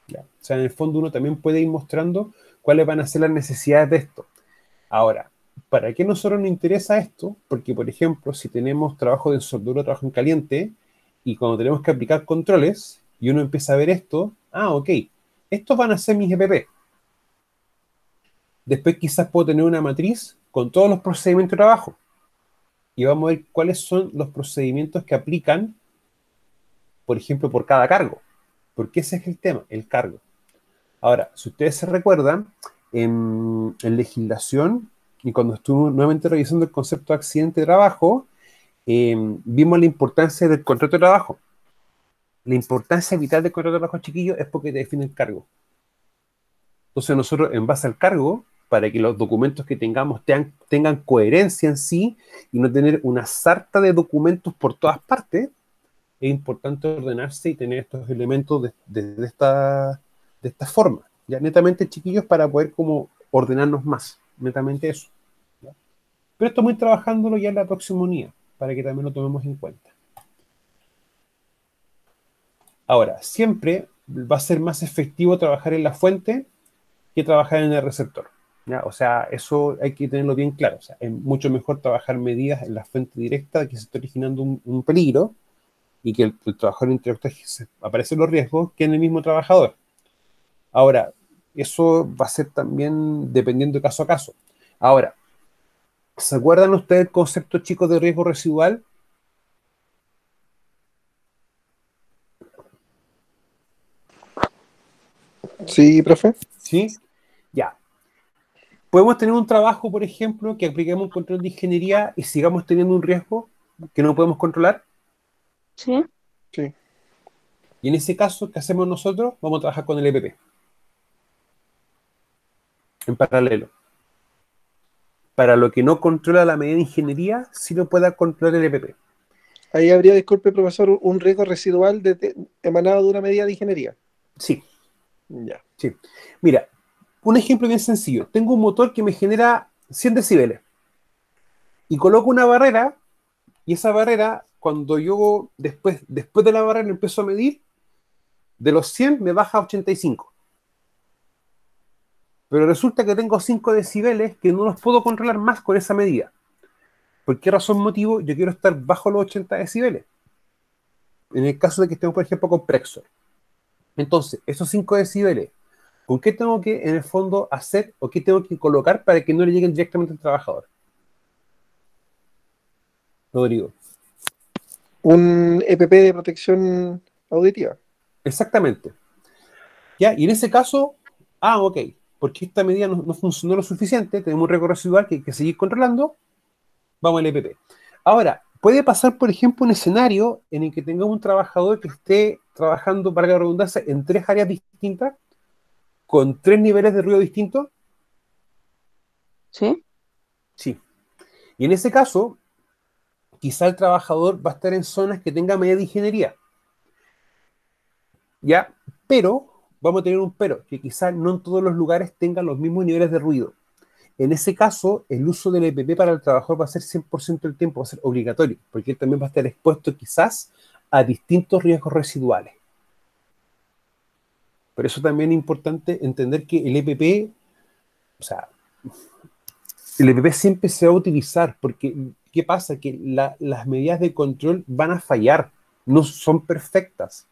¿Ya? O sea, en el fondo uno también puede ir mostrando cuáles van a ser las necesidades de esto. Ahora, ¿para qué nosotros nos interesa esto? Porque, por ejemplo, si tenemos trabajo de soldadura, trabajo en caliente, y cuando tenemos que aplicar controles, y uno empieza a ver esto, ok, estos van a ser mis EPP. Después quizás puedo tener una matriz con todos los procedimientos de trabajo. Y vamos a ver cuáles son los procedimientos que aplican, por ejemplo, por cada cargo. Porque ese es el tema, el cargo. Ahora, si ustedes se recuerdan, en legislación, y cuando estuve nuevamente revisando el concepto de accidente de trabajo, vimos la importancia del contrato de trabajo. La importancia vital del contrato de trabajo, chiquillo, es porque te define el cargo. Entonces nosotros, en base al cargo, para que los documentos que tengamos tengan coherencia en sí y no tener una sarta de documentos por todas partes, es importante ordenarse y tener estos elementos de esta forma. Ya netamente, chiquillos, para poder como ordenarnos más. Netamente eso. ¿Ya? Pero esto voy trabajándolo ya en la próxima unidad, para que también lo tomemos en cuenta. Ahora, siempre va a ser más efectivo trabajar en la fuente que trabajar en el receptor. ¿Ya? O sea, eso hay que tenerlo bien claro. O sea, es mucho mejor trabajar medidas en la fuente directa que se está originando un peligro y que el trabajador interactúe, aparecen los riesgos que en el mismo trabajador. Ahora, eso va a ser también dependiendo de caso a caso. Ahora, ¿se acuerdan ustedes del concepto, chicos, de riesgo residual? Sí, profe. ¿Sí? Ya. Podemos tener un trabajo, por ejemplo, que apliquemos un control de ingeniería y sigamos teniendo un riesgo que no podemos controlar. Sí. Sí. Y en ese caso, ¿qué hacemos nosotros? Vamos a trabajar con el EPP en paralelo. Para lo que no controla la medida de ingeniería, sí lo pueda controlar el EPP. Ahí habría, disculpe, profesor, un riesgo residual emanado de una medida de ingeniería. Sí, Ya. sí. Mira, un ejemplo bien sencillo. Tengo un motor que me genera 100 decibeles y coloco una barrera, y esa barrera, cuando yo después de la barrera empiezo a medir, de los 100 me baja a 85. Pero resulta que tengo 5 decibeles que no los puedo controlar más con esa medida. ¿Por qué razón motivo yo quiero estar bajo los 80 decibeles? En el caso de que estemos, por ejemplo, con Prexor. Entonces, esos 5 decibeles, ¿con qué tengo que, en el fondo, hacer o qué tengo que colocar para que no le lleguen directamente al trabajador? Rodrigo. Un EPP de protección auditiva. Exactamente. ¿Ya? Y en ese caso, ok, porque esta medida no funcionó lo suficiente, tenemos un riesgo residual que hay que seguir controlando, vamos al EPP. Ahora, puede pasar, por ejemplo, un escenario en el que tengamos un trabajador que esté trabajando, para la redundancia, en 3 áreas distintas, con 3 niveles de ruido distintos. Sí. Sí. Y en ese caso, quizá el trabajador va a estar en zonas que tenga medida de ingeniería. ¿Ya? Pero, vamos a tener un pero, que quizá no en todos los lugares tengan los mismos niveles de ruido. En ese caso, el uso del EPP para el trabajador va a ser 100% del tiempo, va a ser obligatorio, porque él también va a estar expuesto quizás a distintos riesgos residuales. Por eso también es importante entender que el EPP, o sea, el EPP siempre se va a utilizar, porque ¿qué pasa? Que las medidas de control van a fallar, no son perfectas.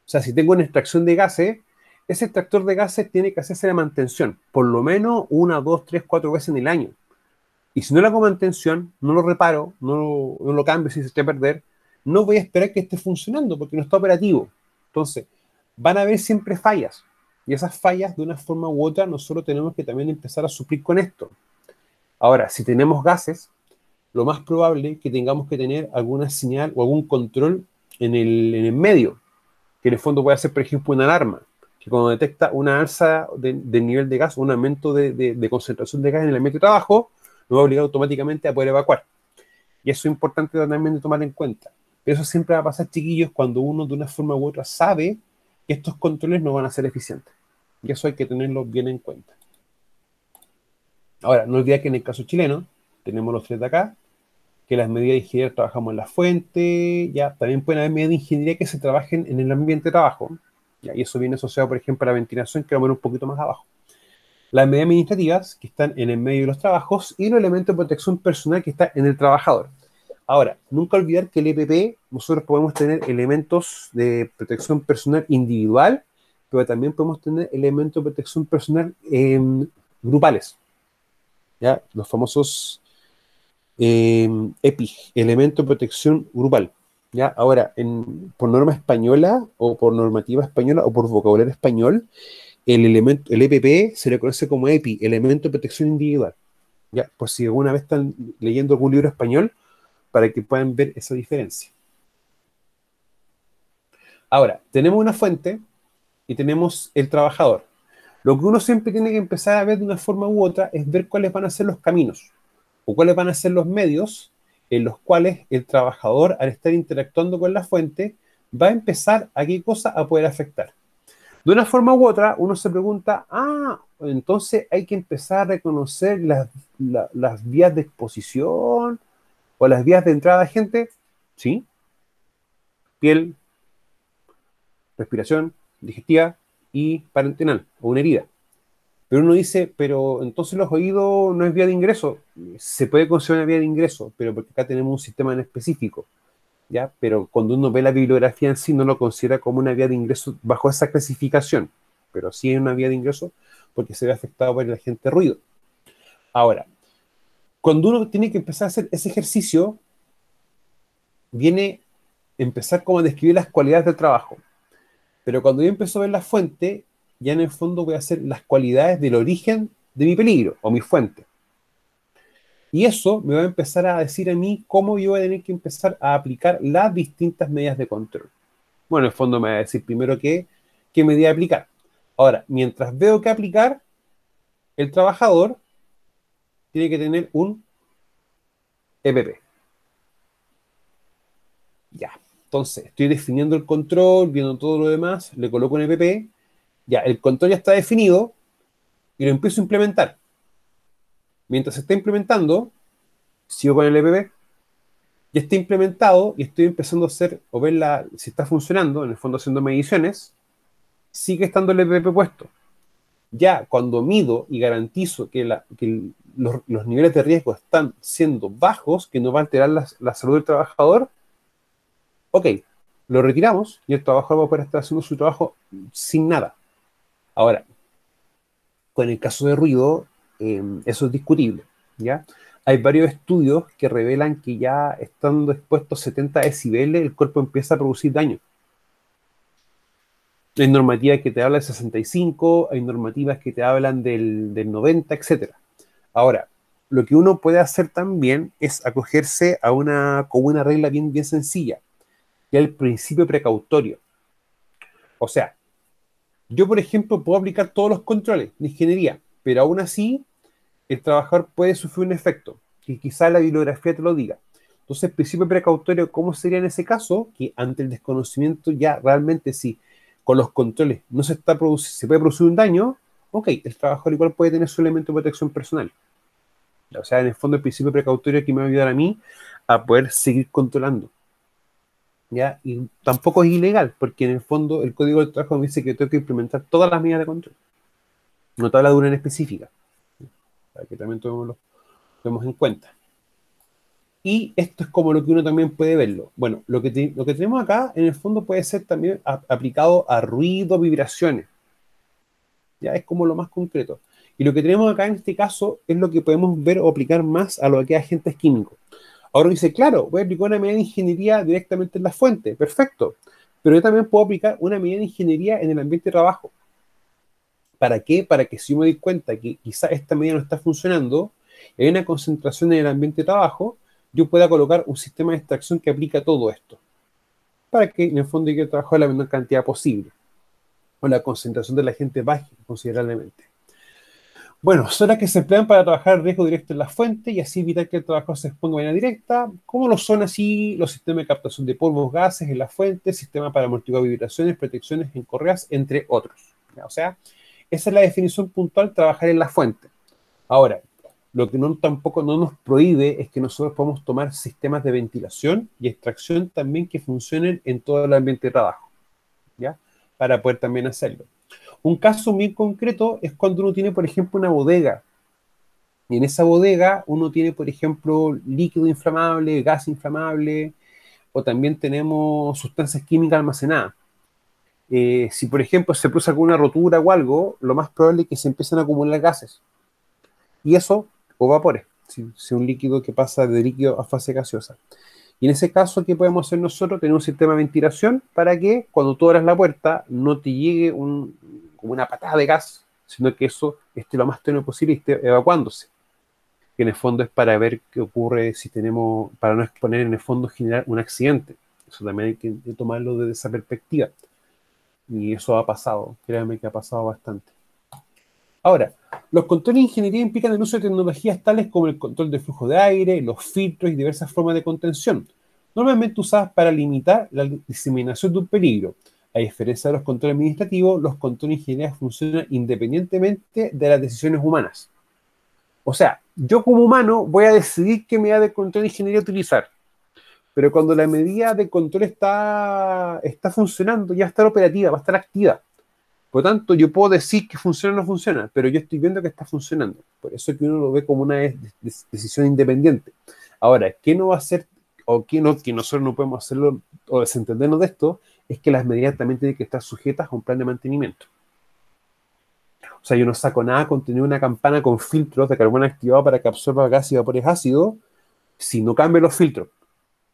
O sea, si tengo una extracción de gases, ese extractor de gases tiene que hacerse la mantención, por lo menos 1, 2, 3, 4 veces en el año. Y si no le hago mantención, no lo reparo, no lo cambio si se echa a perder, no voy a esperar que esté funcionando porque no está operativo. Entonces, van a haber siempre fallas. Y esas fallas, de una forma u otra, nosotros tenemos que también empezar a suplir con esto. Ahora, si tenemos gases, lo más probable es que tengamos que tener alguna señal o algún control en el medio, que en el fondo puede ser, por ejemplo, una alarma, que cuando detecta una alza de nivel de gas, un aumento de concentración de gas en el ambiente de trabajo, nos va a obligar automáticamente a poder evacuar. Y eso es importante también de tomar en cuenta. Pero eso siempre va a pasar, chiquillos, cuando uno de una forma u otra sabe que estos controles no van a ser eficientes. Y eso hay que tenerlo bien en cuenta. Ahora, no olvidar que en el caso chileno, tenemos los 3 de acá, que las medidas de ingeniería trabajamos en la fuente, ya también pueden haber medidas de ingeniería que se trabajen en el ambiente de trabajo, ya, y eso viene asociado, por ejemplo, a la ventilación, que vamos a ver un poquito más abajo. Las medidas administrativas, que están en el medio de los trabajos, y los elementos de protección personal, que está en el trabajador. Ahora, nunca olvidar que el EPP, nosotros podemos tener elementos de protección personal individual, pero también podemos tener elementos de protección personal grupales, ¿ya? Los famosos EPI, elemento de protección grupal. ¿Ya? Ahora, por norma española, o por normativa española, o por vocabulario español, el EPP se le conoce como EPI, elemento de protección individual. ¿Ya? Por si alguna vez están leyendo algún libro español, para que puedan ver esa diferencia. Ahora, tenemos una fuente y tenemos el trabajador. Lo que uno siempre tiene que empezar a ver de una forma u otra es ver cuáles van a ser los caminos o cuáles van a ser los medios en los cuales el trabajador, al estar interactuando con la fuente, va a empezar a qué cosa a poder afectar. De una forma u otra, uno se pregunta, entonces hay que empezar a reconocer las vías de exposición o las vías de entrada de gente. Sí, piel, respiración, digestiva y parenteral, o una herida. Pero uno dice, pero entonces los oídos no es vía de ingreso. Se puede considerar una vía de ingreso, pero porque acá tenemos un sistema en específico, ¿ya? Pero cuando uno ve la bibliografía en sí, no lo considera como una vía de ingreso bajo esa clasificación, pero sí es una vía de ingreso porque se ve afectado por el agente ruido. Ahora, cuando uno tiene que empezar a hacer ese ejercicio, viene empezar como a describir las cualidades del trabajo. Pero cuando yo empiezo a ver la fuente, ya en el fondo voy a hacer las cualidades del origen de mi peligro o mi fuente. Y eso me va a empezar a decir a mí cómo yo voy a tener que empezar a aplicar las distintas medidas de control. Bueno, en el fondo me va a decir primero qué medida aplicar. Ahora, mientras veo qué aplicar, el trabajador tiene que tener un EPP. Ya. Entonces, estoy definiendo el control, viendo todo lo demás, le coloco un EPP. Ya, el control ya está definido y lo empiezo a implementar. Mientras se está implementando, sigo con el EPP. Ya está implementado y estoy empezando a hacer o ver si está funcionando, en el fondo haciendo mediciones, sigue estando el EPP puesto. Ya cuando mido y garantizo que los niveles de riesgo están siendo bajos, que no va a alterar la salud del trabajador, ok, lo retiramos y el trabajador va a poder estar haciendo su trabajo sin nada. Ahora, con el caso de ruido, eso es discutible, ¿ya? Hay varios estudios que revelan que ya estando expuestos 70 decibeles, el cuerpo empieza a producir daño. Hay normativas que te hablan de 65, hay normativas que te hablan del 90, etc. Ahora, lo que uno puede hacer también es acogerse como una regla bien, bien sencilla, que es el principio precautorio. O sea, yo, por ejemplo, puedo aplicar todos los controles de ingeniería, pero aún así el trabajador puede sufrir un efecto, que quizá la bibliografía te lo diga. Entonces, principio precautorio, ¿cómo sería en ese caso? Que ante el desconocimiento ya realmente sí, con los controles no se puede producir un daño, ok, el trabajador igual puede tener su elemento de protección personal. O sea, en el fondo el principio precautorio que me va a ayudar a mí a poder seguir controlando. ¿Ya? Y tampoco es ilegal, porque en el fondo el código del trabajo me dice que tengo que implementar todas las medidas de control, no toda la dura en específica, para que también tomemos en cuenta. Y esto es como lo que uno también puede verlo. Bueno, lo que tenemos acá, en el fondo, puede ser también aplicado a ruido, vibraciones. Ya es como lo más concreto. Y lo que tenemos acá en este caso es lo que podemos ver o aplicar más a lo que es agentes químicos. Ahora dice, claro, voy a aplicar una medida de ingeniería directamente en la fuente. Perfecto. Pero yo también puedo aplicar una medida de ingeniería en el ambiente de trabajo. ¿Para qué? Para que si yo me doy cuenta que quizá esta medida no está funcionando, y hay una concentración en el ambiente de trabajo, yo pueda colocar un sistema de extracción que aplica todo esto, para que en el fondo llegue el trabajo a la menor cantidad posible, o la concentración de la gente baje considerablemente. Bueno, son las que se emplean para trabajar el riesgo directo en la fuente y así evitar que el trabajo se exponga de manera directa, como lo son así los sistemas de captación de polvos, gases en la fuente, sistemas para amortiguar vibraciones, protecciones en correas, entre otros. ¿Ya? O sea, esa es la definición puntual, trabajar en la fuente. Ahora, lo que tampoco no nos prohíbe es que nosotros podamos tomar sistemas de ventilación y extracción también que funcionen en todo el ambiente de trabajo, ¿ya? Para poder también hacerlo. Un caso muy concreto es cuando uno tiene, por ejemplo, una bodega. Y en esa bodega uno tiene, por ejemplo, líquido inflamable, gas inflamable, o también tenemos sustancias químicas almacenadas. Si, por ejemplo, se produce alguna rotura o algo, lo más probable es que se empiecen a acumular gases. Y eso, o vapores, si un líquido que pasa de líquido a fase gaseosa. Y en ese caso, ¿qué podemos hacer nosotros? Tener un sistema de ventilación para que cuando tú abras la puerta no te llegue como una patada de gas, sino que eso esté lo más tenue posible y esté evacuándose. Que en el fondo es para ver qué ocurre si tenemos, para no exponer en el fondo generar un accidente. Eso también hay que tomarlo desde esa perspectiva. Y eso ha pasado, créanme que ha pasado bastante. Ahora, los controles de ingeniería implican el uso de tecnologías tales como el control del flujo de aire, los filtros y diversas formas de contención, normalmente usadas para limitar la diseminación de un peligro. A diferencia de los controles administrativos, los controles de ingeniería funcionan independientemente de las decisiones humanas. O sea, yo como humano voy a decidir qué medida de control de ingeniería utilizar, pero cuando la medida de control está funcionando, ya va a estar operativa, va a estar activa. Por lo tanto, yo puedo decir que funciona o no funciona, pero yo estoy viendo que está funcionando. Por eso es que uno lo ve como una decisión independiente. Ahora, ¿qué no va a hacer o qué no, que nosotros no podemos hacerlo o desentendernos de esto? Es que las medidas también tienen que estar sujetas a un plan de mantenimiento. O sea, yo no saco nada con tener una campana con filtros de carbón activado para que absorba gas y vapores ácidos si no cambio los filtros,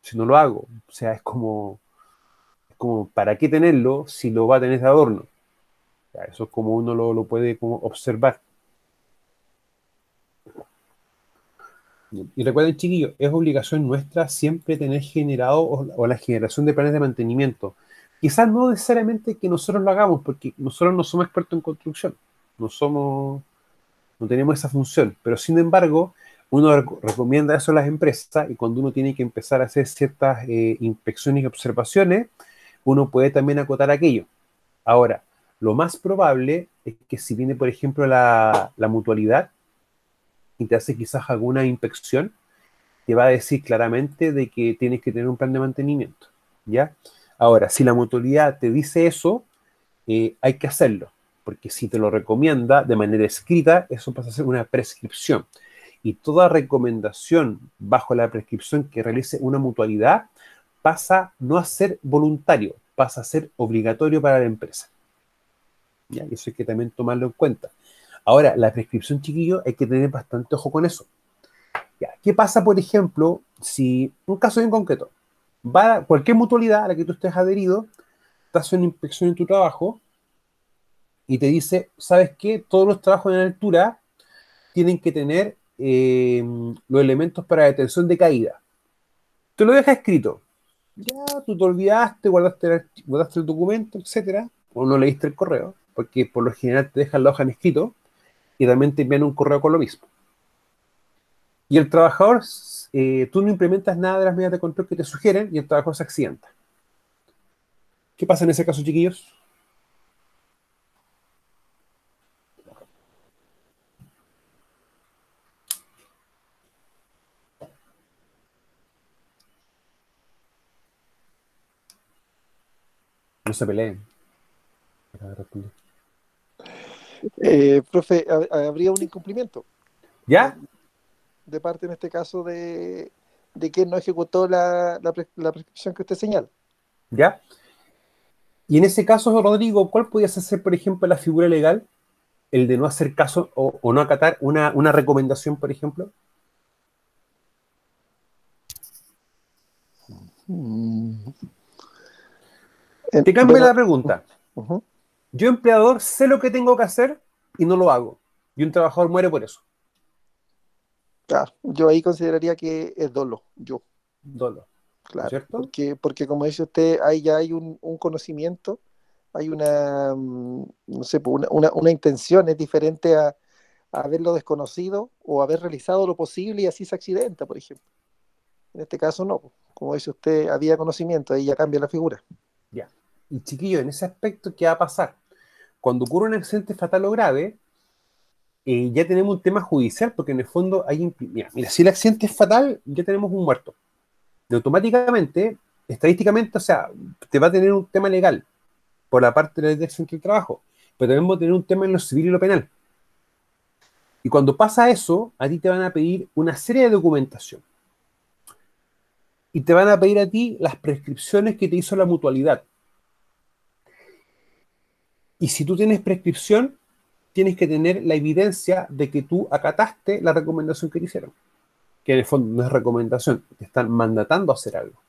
si no lo hago. O sea, es como ¿para qué tenerlo si lo va a tener de adorno? O sea, eso es como uno lo puede como observar. Y recuerden, chiquillos, es obligación nuestra siempre tener generado o la generación de planes de mantenimiento. Quizás no necesariamente que nosotros lo hagamos, porque nosotros no somos expertos en construcción, no somos, no tenemos esa función, pero sin embargo, uno recomienda eso a las empresas y cuando uno tiene que empezar a hacer ciertas inspecciones y observaciones, uno puede también acotar aquello. Ahora, lo más probable es que si viene, por ejemplo, la mutualidad y te hace quizás alguna inspección, te va a decir claramente de que tienes que tener un plan de mantenimiento, ¿ya? Ahora, si la mutualidad te dice eso, hay que hacerlo, porque si te lo recomienda de manera escrita, eso pasa a ser una prescripción. Y toda recomendación bajo la prescripción que realice una mutualidad pasa no a ser voluntario, pasa a ser obligatorio para la empresa. ¿Ya? Y eso hay que también tomarlo en cuenta. Ahora, la prescripción, chiquillo, hay que tener bastante ojo con eso. ¿Ya? ¿Qué pasa, por ejemplo, si, un caso en concreto, va cualquier mutualidad a la que tú estés adherido, te hace una inspección en tu trabajo y te dice, ¿sabes qué? Todos los trabajos en altura tienen que tener los elementos para detención de caída. Te lo deja escrito. Ya, tú te olvidaste, guardaste el documento, etcétera, o no leíste el correo, porque por lo general te dejan la hoja en escrito y también te envían un correo con lo mismo. Y el trabajador, tú no implementas nada de las medidas de control que te sugieren y el trabajador se accidenta. ¿Qué pasa en ese caso, chiquillos? No se peleen. Profe, habría un incumplimiento ¿Ya? de parte, en este caso, de quien no ejecutó la prescripción que usted señala. ¿Ya? Y en ese caso, Rodrigo, ¿cuál podría ser, por ejemplo, la figura legal? El de no hacer caso o no acatar una recomendación, por ejemplo. Mm. Te cambio Bueno, la pregunta. ujú. Yo, empleador, sé lo que tengo que hacer y no lo hago. Y un trabajador muere por eso. Yo ahí consideraría que es dolo, yo, Dolo. ¿No es claro, cierto? porque como dice usted, ahí ya hay un conocimiento, hay una, no sé, pues, una intención, es diferente a haberlo desconocido o haber realizado lo posible y así se accidenta, por ejemplo. En este caso no, pues. Como dice usted, había conocimiento, ahí ya cambia la figura. Ya. Y chiquillo, en ese aspecto, ¿qué va a pasar? Cuando ocurre un accidente fatal o grave, ya tenemos un tema judicial, porque en el fondo hay... Mira, si el accidente es fatal, ya tenemos un muerto. Y automáticamente, estadísticamente, o sea, te va a tener un tema legal por la parte del accidente del trabajo, pero también va a tener un tema en lo civil y lo penal. Y cuando pasa eso, a ti te van a pedir una serie de documentación. Y te van a pedir a ti las prescripciones que te hizo la mutualidad. Y si tú tienes prescripción, tienes que tener la evidencia de que tú acataste la recomendación que te hicieron. Que en el fondo no es recomendación, te están mandatando a hacer algo.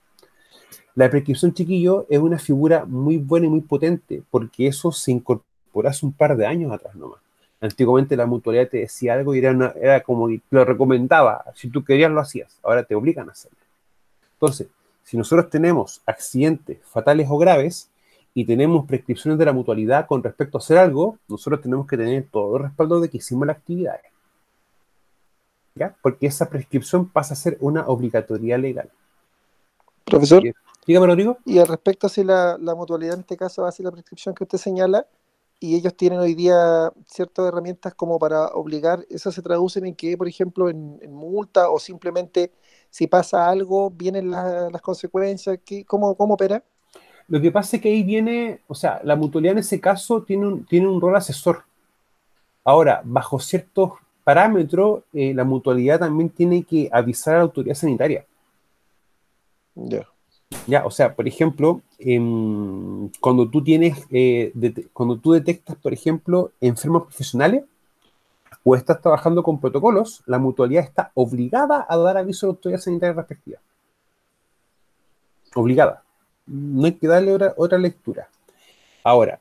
La prescripción, chiquillo, es una figura muy buena y muy potente, porque eso se incorporó hace un par de años atrás nomás. Antiguamente la mutualidad te decía algo y era como lo recomendaba. Si tú querías, lo hacías. Ahora te obligan a hacerlo. Entonces, si nosotros tenemos accidentes fatales o graves y tenemos prescripciones de la mutualidad con respecto a hacer algo, nosotros tenemos que tener todo el respaldo de que hicimos las actividades. ¿Ya? Porque esa prescripción pasa a ser una obligatoriedad legal. Profesor, Dígame, Rodrigo. y al respecto, si la mutualidad en este caso hace la prescripción que usted señala, y ellos tienen hoy día ciertas herramientas como para obligar, ¿eso se traduce en que, por ejemplo, en multa o simplemente si pasa algo, vienen las consecuencias? ¿Cómo opera? Lo que pasa es que ahí viene, o sea, la mutualidad en ese caso tiene un rol asesor. Ahora, bajo ciertos parámetros, la mutualidad también tiene que avisar a la autoridad sanitaria. Ya. Ya, o sea, por ejemplo, cuando tú tienes, cuando tú detectas, por ejemplo, enfermos profesionales o estás trabajando con protocolos, la mutualidad está obligada a dar aviso a la autoridad sanitaria respectiva. Obligada. No hay que darle otra lectura. Ahora,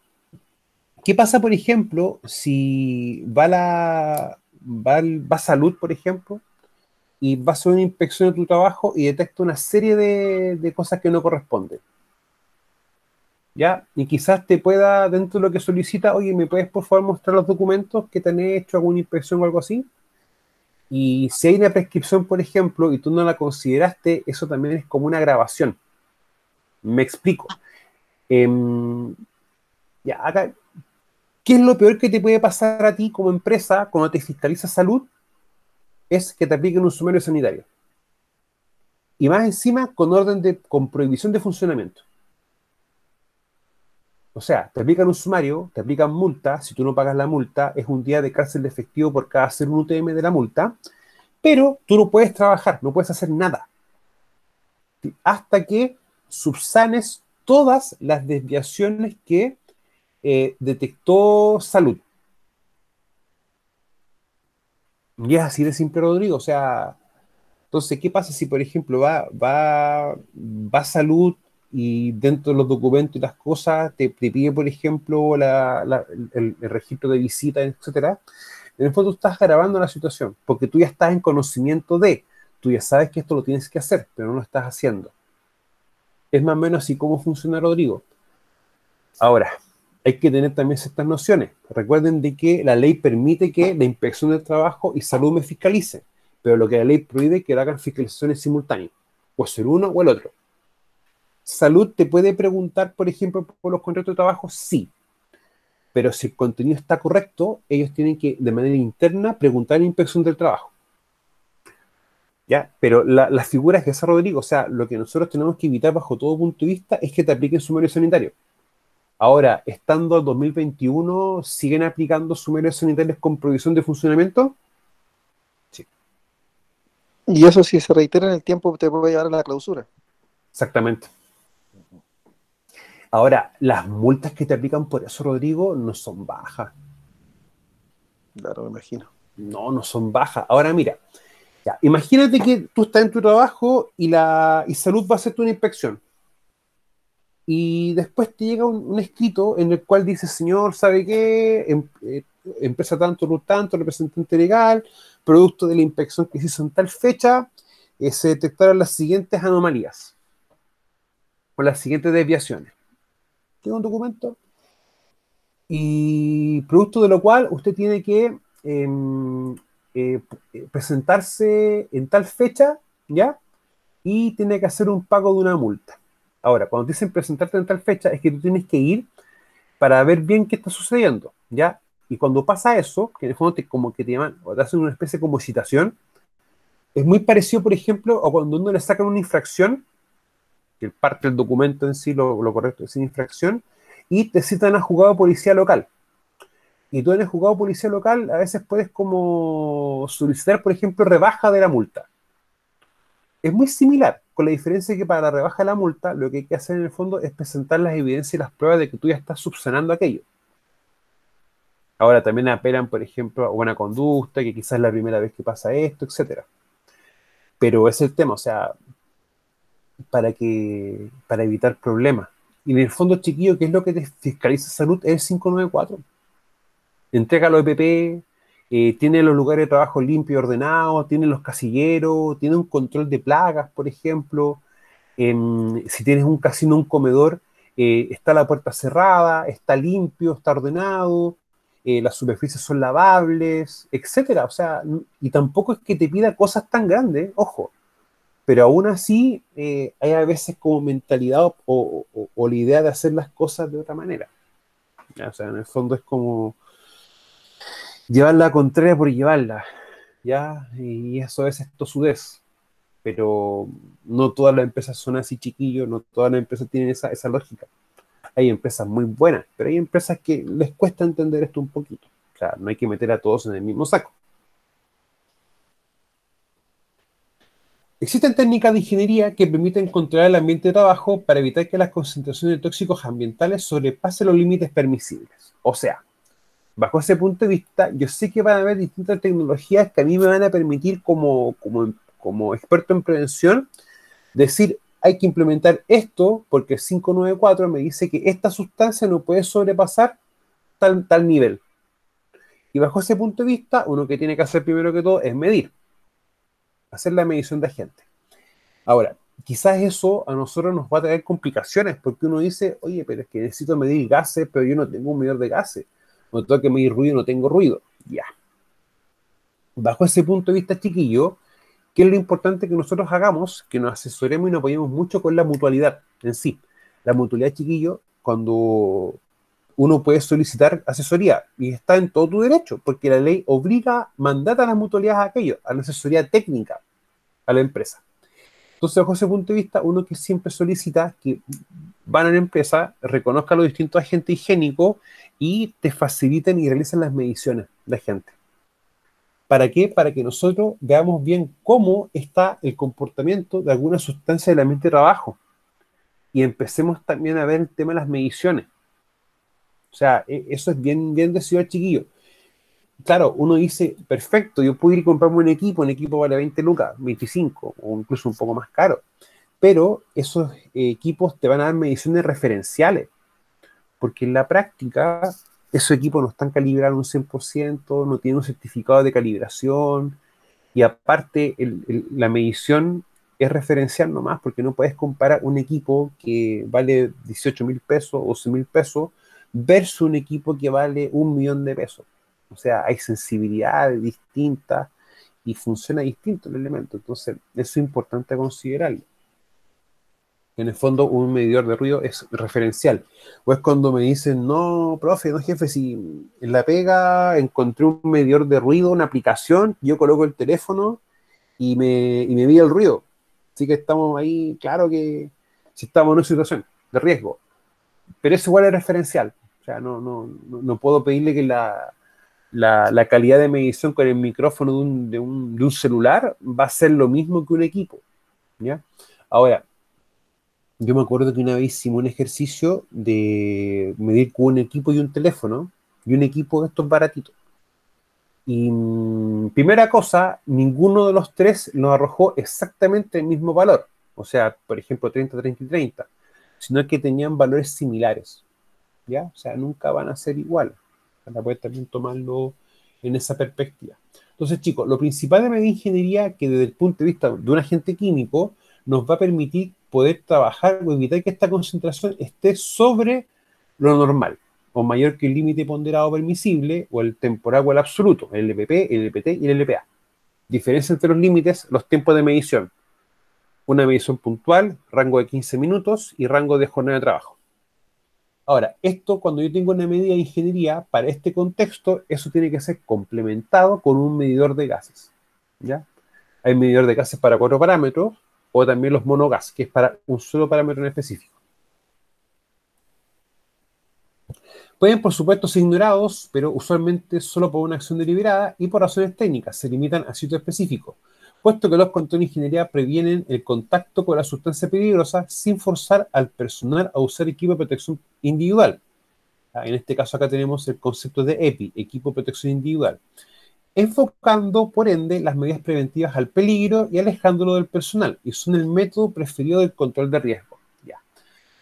¿qué pasa, por ejemplo, si va salud, por ejemplo, y va a hacer una inspección de tu trabajo y detecta una serie de cosas que no corresponden? ¿Ya? Y quizás te pueda, dentro de lo que solicita, oye, ¿me puedes por favor mostrar los documentos que te han hecho, alguna inspección o algo así? Y si hay una prescripción, por ejemplo, y tú no la consideraste, eso también es como una grabación. Me explico. Em, ya, acá, ¿qué es lo peor que te puede pasar a ti como empresa cuando te fiscaliza salud? Es que te apliquen un sumario sanitario. Y más encima con prohibición de funcionamiento. O sea, te aplican un sumario, te aplican multa, si tú no pagas la multa, es un día de cárcel de efectivo por cada hacer un UTM de la multa, pero tú no puedes trabajar, no puedes hacer nada, hasta que subsanes todas las desviaciones que detectó salud. Y es así de simple, Rodrigo. O sea, entonces, ¿qué pasa si, por ejemplo, va salud y dentro de los documentos y las cosas te pide, por ejemplo, el registro de visita, etcétera? En el fondo, tú estás grabando la situación, porque tú ya estás en conocimiento tú ya sabes que esto lo tienes que hacer, pero no lo estás haciendo. Es más o menos así como funciona, Rodrigo. Ahora, hay que tener también ciertas nociones. Recuerden de que la ley permite que la inspección del trabajo y salud me fiscalice, pero lo que la ley prohíbe es que hagan fiscalizaciones simultáneas, o ser uno o el otro. Salud te puede preguntar, por ejemplo, por los contratos de trabajo, sí, pero si el contenido está correcto, ellos tienen que, de manera interna, preguntar en la inspección del trabajo. ¿Ya? Pero la figura es que esa, Rodrigo, o sea, lo que nosotros tenemos que evitar bajo todo punto de vista es que te apliquen sumario sanitario. Ahora, estando en 2021, ¿siguen aplicando sumarios sanitarios con prohibición de funcionamiento? Sí, Y eso, si se reitera en el tiempo, te puede llevar a la clausura. exactamente. Ahora, las multas que te aplican por eso, Rodrigo, no son bajas. Claro, me imagino. No, no son bajas. Ahora, mira, ya, imagínate que tú estás en tu trabajo y salud va a hacerte una inspección. Y después te llega un escrito en el cual dice, señor, ¿sabe qué? Empresa tanto, representante legal, producto de la inspección que se hizo en tal fecha, se detectaron las siguientes anomalías o las siguientes desviaciones. Tiene un documento y producto de lo cual usted tiene que eh, presentarse en tal fecha, ¿ya? Y tiene que hacer un pago de una multa. Ahora, cuando te dicen presentarte en tal fecha, es que tú tienes que ir para ver bien qué está sucediendo, ¿ya? Y cuando pasa eso, que en el fondo como que te llaman, o te hacen una especie como citación, es muy parecido, por ejemplo, a cuando uno le sacan una infracción, que parte del documento en sí, lo correcto es infracción, y te citan a juzgado de policía local. Y tú en el juzgado de policía local a veces puedes como solicitar, por ejemplo, rebaja de la multa. Es muy similar, con la diferencia que para la rebaja de la multa, lo que hay que hacer en el fondo es presentar las evidencias y las pruebas de que tú ya estás subsanando aquello. Ahora también apelan, por ejemplo, a buena conducta, que quizás es la primera vez que pasa esto, etcétera. Pero es el tema, o sea, para evitar problemas. Y en el fondo, chiquillo, ¿qué es lo que te fiscaliza salud? Es el 594. Entrega los EPP, tiene los lugares de trabajo limpios y ordenados, tiene los casilleros, tiene un control de plagas, por ejemplo. Si tienes un casino, un comedor, está la puerta cerrada, está limpio, está ordenado, las superficies son lavables, etcétera. O sea, y tampoco es que te pida cosas tan grandes, ojo, pero aún así hay a veces como mentalidad o la idea de hacer las cosas de otra manera. ¿Ya? O sea, en el fondo es como llevar la contraria por llevarla, ¿ya? Y eso es tosudez, pero no todas las empresas son así, chiquillos, no todas las empresas tienen esa lógica. Hay empresas muy buenas, pero hay empresas que les cuesta entender esto un poquito. O sea, no hay que meter a todos en el mismo saco. Existen técnicas de ingeniería que permiten controlar el ambiente de trabajo para evitar que las concentraciones de tóxicos ambientales sobrepasen los límites permisibles. O sea, bajo ese punto de vista, yo sé que van a haber distintas tecnologías que a mí me van a permitir como experto en prevención decir, hay que implementar esto porque el 594 me dice que esta sustancia no puede sobrepasar tal nivel. Y bajo ese punto de vista, uno que tiene que hacer primero que todo es medir, hacer la medición de agente. Ahora, quizás eso a nosotros nos va a traer complicaciones porque uno dice, oye, pero es que necesito medir gases, pero yo no tengo un medidor de gases. No tengo que medir ruido, no tengo ruido. Ya. Bajo ese punto de vista, chiquillo, ¿qué es lo importante que nosotros hagamos? Que nos asesoremos y nos apoyemos mucho con la mutualidad en sí. La mutualidad, chiquillo, cuando uno puede solicitar asesoría y está en todo tu derecho, porque la ley obliga, mandata a las mutualidades a aquello, a la asesoría técnica a la empresa. Entonces, bajo ese punto de vista, uno que siempre solicita que van a la empresa, reconozcan los distintos agentes higiénicos y te faciliten y realicen las mediciones de agentes. ¿Para qué? Para que nosotros veamos bien cómo está el comportamiento de alguna sustancia del ambiente de trabajo y empecemos también a ver el tema de las mediciones. O sea, eso es bien decidido, chiquillo. Claro, uno dice, perfecto, yo puedo ir y comprarme un equipo vale 20 lucas, 25 o incluso un poco más caro, pero esos equipos te van a dar mediciones referenciales, porque en la práctica esos equipos no están calibrados un 100%, no tienen un certificado de calibración, y aparte la medición es referencial nomás, porque no puedes comparar un equipo que vale 18.000 pesos o 11.000 pesos versus un equipo que vale 1.000.000 de pesos. O sea, hay sensibilidades distintas y funciona distinto el elemento. Entonces, eso es importante considerarlo. En el fondo, un medidor de ruido es referencial. O es cuando me dicen, no, profe, no, jefe, si en la pega encontré un medidor de ruido, una aplicación, yo coloco el teléfono y me mide el ruido. Así que estamos ahí, claro que si estamos en una situación de riesgo. Pero eso igual es referencial. O sea, no puedo pedirle que la calidad de medición con el micrófono de un celular va a ser lo mismo que un equipo. ¿Ya? Ahora, yo me acuerdo que una vez hicimos un ejercicio de medir con un equipo y un teléfono, y un equipo de estos baratitos. Y primera cosa, ninguno de los tres nos arrojó exactamente el mismo valor. O sea, por ejemplo, 30, 30 y 30, sino que tenían valores similares. ¿Ya? O sea, nunca van a ser iguales. Para poder también tomarlo en esa perspectiva. Entonces, chicos, lo principal de medir ingeniería, que desde el punto de vista de un agente químico, nos va a permitir poder trabajar o evitar que esta concentración esté sobre lo normal, o mayor que el límite ponderado permisible, o el temporal o el absoluto, el LPP, el LPT y el LPA. Diferencia entre los límites, los tiempos de medición. Una medición puntual, rango de 15 minutos y rango de jornada de trabajo. Ahora, esto cuando yo tengo una medida de ingeniería, para este contexto, eso tiene que ser complementado con un medidor de gases. ¿Ya? Hay medidor de gases para 4 parámetros, o también los monogas, que es para un solo parámetro en específico. Pueden, por supuesto, ser ignorados, pero usualmente solo por una acción deliberada y por razones técnicas, se limitan a sitios específicos, puesto que los controles de ingeniería previenen el contacto con la sustancia peligrosa sin forzar al personal a usar equipo de protección individual. En este caso acá tenemos el concepto de EPI, equipo de protección individual, enfocando, por ende, las medidas preventivas al peligro y alejándolo del personal, y son el método preferido del control de riesgo. Ya.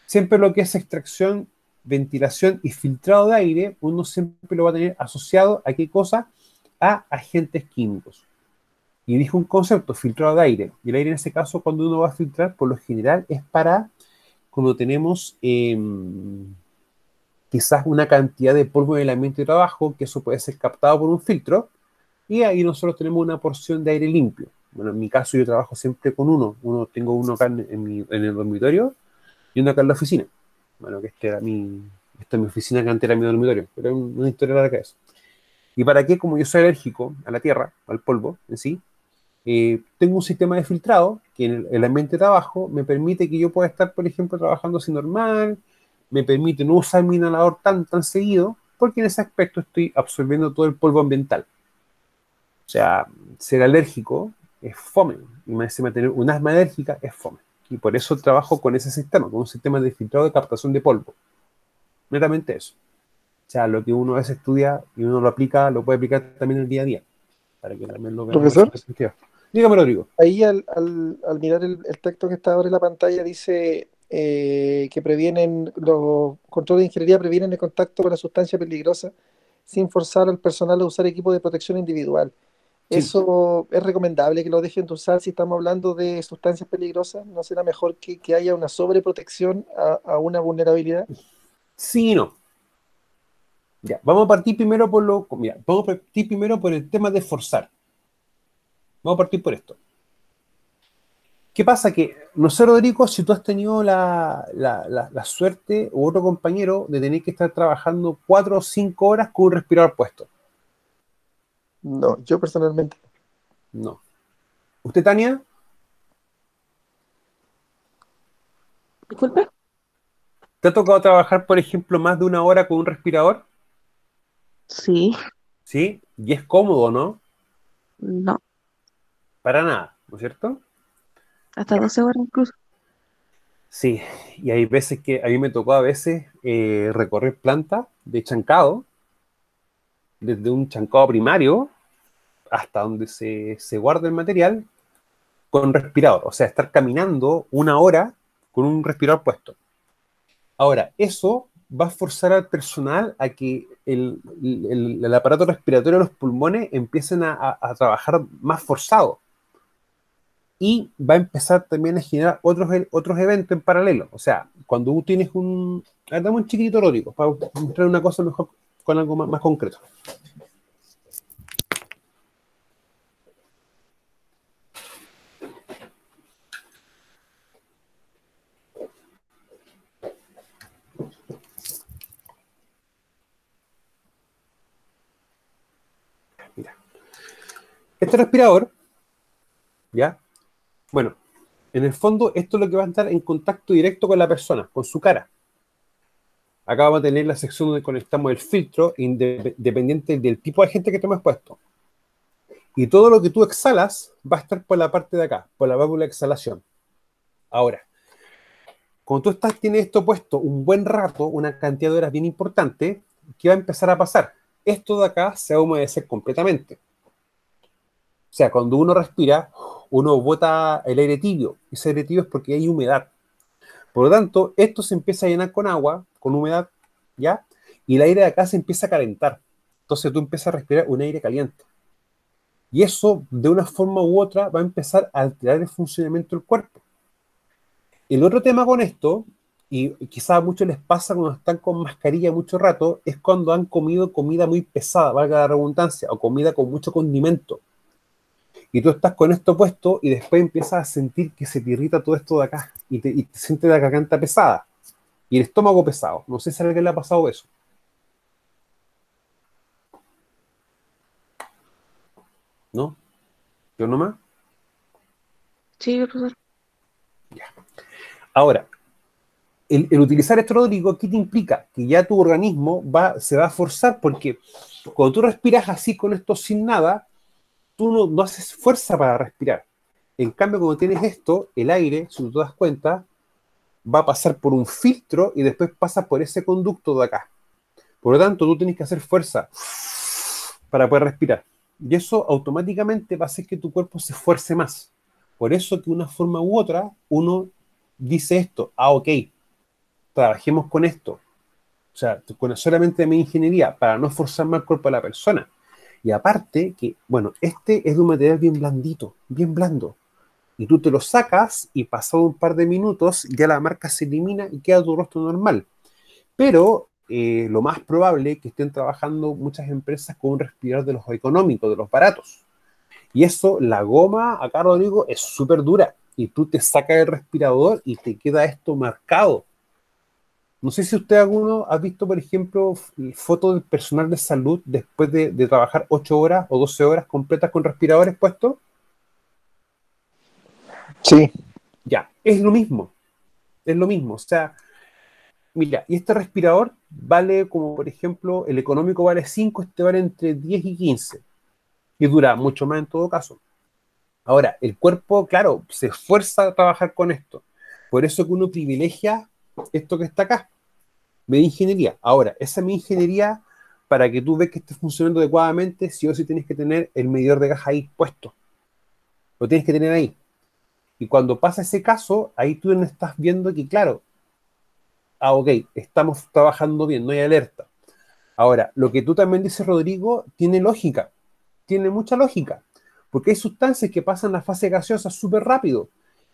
Siempre lo que es extracción, ventilación y filtrado de aire, uno siempre lo va a tener asociado a qué cosa? A agentes químicos. Y dijo un concepto, filtrado de aire. Y el aire en ese caso, cuando uno va a filtrar, por lo general es para cuando tenemos quizás una cantidad de polvo en el ambiente de trabajo, que eso puede ser captado por un filtro, y ahí nosotros tenemos una porción de aire limpio. Bueno, en mi caso yo trabajo siempre con tengo uno acá en el dormitorio y uno acá en la oficina. Bueno, que esta es mi oficina que antes era mi dormitorio, pero es una historia larga de eso. ¿Y para qué? Como yo soy alérgico a la tierra, al polvo en sí, tengo un sistema de filtrado que en el ambiente de trabajo me permite que yo pueda estar, por ejemplo, trabajando así normal, me permite no usar mi inhalador tan seguido, porque en ese aspecto estoy absorbiendo todo el polvo ambiental. O sea, ser alérgico es fome. Y más encima tener un asma alérgica es fome. Y por eso trabajo con ese sistema, con un sistema de filtrado de captación de polvo. Meramente eso. O sea, lo que uno a veces estudia y uno lo aplica, lo puede aplicar también en el día a día, para que también lo veamos en Profesor, ese sentido. Dígame, Rodrigo. ahí al mirar el texto que está ahora en la pantalla dice que previenen, los controles de ingeniería previenen el contacto con la sustancia peligrosa sin forzar al personal a usar equipo de protección individual. Sí. ¿Eso es recomendable que lo dejen de usar si estamos hablando de sustancias peligrosas? ¿No será mejor que haya una sobreprotección a una vulnerabilidad? Sí y no. Ya, vamos a partir primero por lo. Mira, vamos a partir primero por el tema de forzar. Vamos a partir por esto. ¿Qué pasa? Que no sé, Rodrigo, si tú has tenido la suerte u otro compañero de tener que estar trabajando 4 o 5 horas con un respirador puesto. No, yo personalmente. No. ¿Usted, Tania? Disculpe. ¿Te ha tocado trabajar, por ejemplo, más de una hora con un respirador? Sí, ¿Sí? Y es cómodo, ¿no? no, Para nada, ¿no es cierto? hasta Ya. 12 horas incluso. Sí, y hay veces que a mí me tocó a veces recorrer plantas de chancado, desde un chancado primario hasta donde se guarda el material, con respirador. O sea, estar caminando una hora con un respirador puesto. Ahora, eso va a forzar al personal a que el aparato respiratorio de los pulmones empiecen a trabajar más forzado. Y va a empezar también a generar otros eventos en paralelo. O sea, cuando tú tienes un... A ver, dame un chiquitito, Rodrigo, para mostrar una cosa mejor con algo más concreto. Mira, este respirador, ¿ya? Bueno, en el fondo esto es lo que va a estar en contacto directo con la persona, con su cara. Acá vamos a tener la sección donde conectamos el filtro independiente del tipo de gente que te hemos puesto. Y todo lo que tú exhalas va a estar por la parte de acá, por la válvula de exhalación. Ahora, cuando tienes esto puesto un buen rato, una cantidad de horas bien importante, ¿qué va a empezar a pasar? Esto de acá se va a humedecer completamente. O sea, cuando uno respira, uno bota el aire tibio. Ese aire tibio es porque hay humedad. Por lo tanto, esto se empieza a llenar con agua, con humedad, ¿ya? Y el aire de acá se empieza a calentar. Entonces tú empiezas a respirar un aire caliente. Y eso, de una forma u otra, va a empezar a alterar el funcionamiento del cuerpo. El otro tema con esto, y quizás a muchos les pasa cuando están con mascarilla mucho rato, es cuando han comido comida muy pesada, valga la redundancia, o comida con mucho condimento. Y tú estás con esto puesto y después empiezas a sentir que se te irrita todo esto de acá y te sientes la garganta pesada y el estómago pesado. No sé si a alguien le ha pasado eso. ¿No? ¿Yo nomás? Sí, profesor. Ahora, el utilizar esto, Rodrigo, ¿qué te implica? Que ya tu organismo se va a forzar porque cuando tú respiras así con esto sin nada, tú no haces fuerza para respirar. En cambio, cuando tienes esto, el aire, si tú te das cuenta, va a pasar por un filtro y después pasa por ese conducto de acá. Por lo tanto, tú tienes que hacer fuerza para poder respirar. Y eso automáticamente va a hacer que tu cuerpo se esfuerce más. Por eso que de una forma u otra, uno dice esto, ok, trabajemos con esto. O sea, con solamente mi ingeniería, para no forzar más el cuerpo de la persona. Y aparte que, bueno, este es de un material bien blandito, bien blando. Y tú te lo sacas y pasado un par de minutos ya la marca se elimina y queda tu rostro normal. Pero lo más probable es que estén trabajando muchas empresas con un respirador de los económicos, de los baratos. Y eso, la goma, acá Rodrigo, es súper dura. Y tú te sacas el respirador y te queda esto marcado. No sé si usted alguno ha visto, por ejemplo, fotos del personal de salud después de trabajar 8 horas o 12 horas completas con respiradores puestos. Sí, Ya, es lo mismo. Es lo mismo. O sea, mira, y este respirador vale como, por ejemplo, el económico vale 5, este vale entre 10 y 15. Y dura mucho más en todo caso. Ahora, el cuerpo, claro, se esfuerza a trabajar con esto. Por eso que uno privilegia esto que está acá, media ingeniería. Ahora, esa media ingeniería, para que tú veas que esté funcionando adecuadamente, sí o sí tienes que tener el medidor de gas ahí puesto. Lo tienes que tener ahí. Y cuando pasa ese caso, ahí tú no estás viendo que, claro, ok, estamos trabajando bien, no hay alerta. Ahora, lo que tú también dices, Rodrigo, tiene lógica, tiene mucha lógica, porque hay sustancias que pasan la fase gaseosa súper rápido,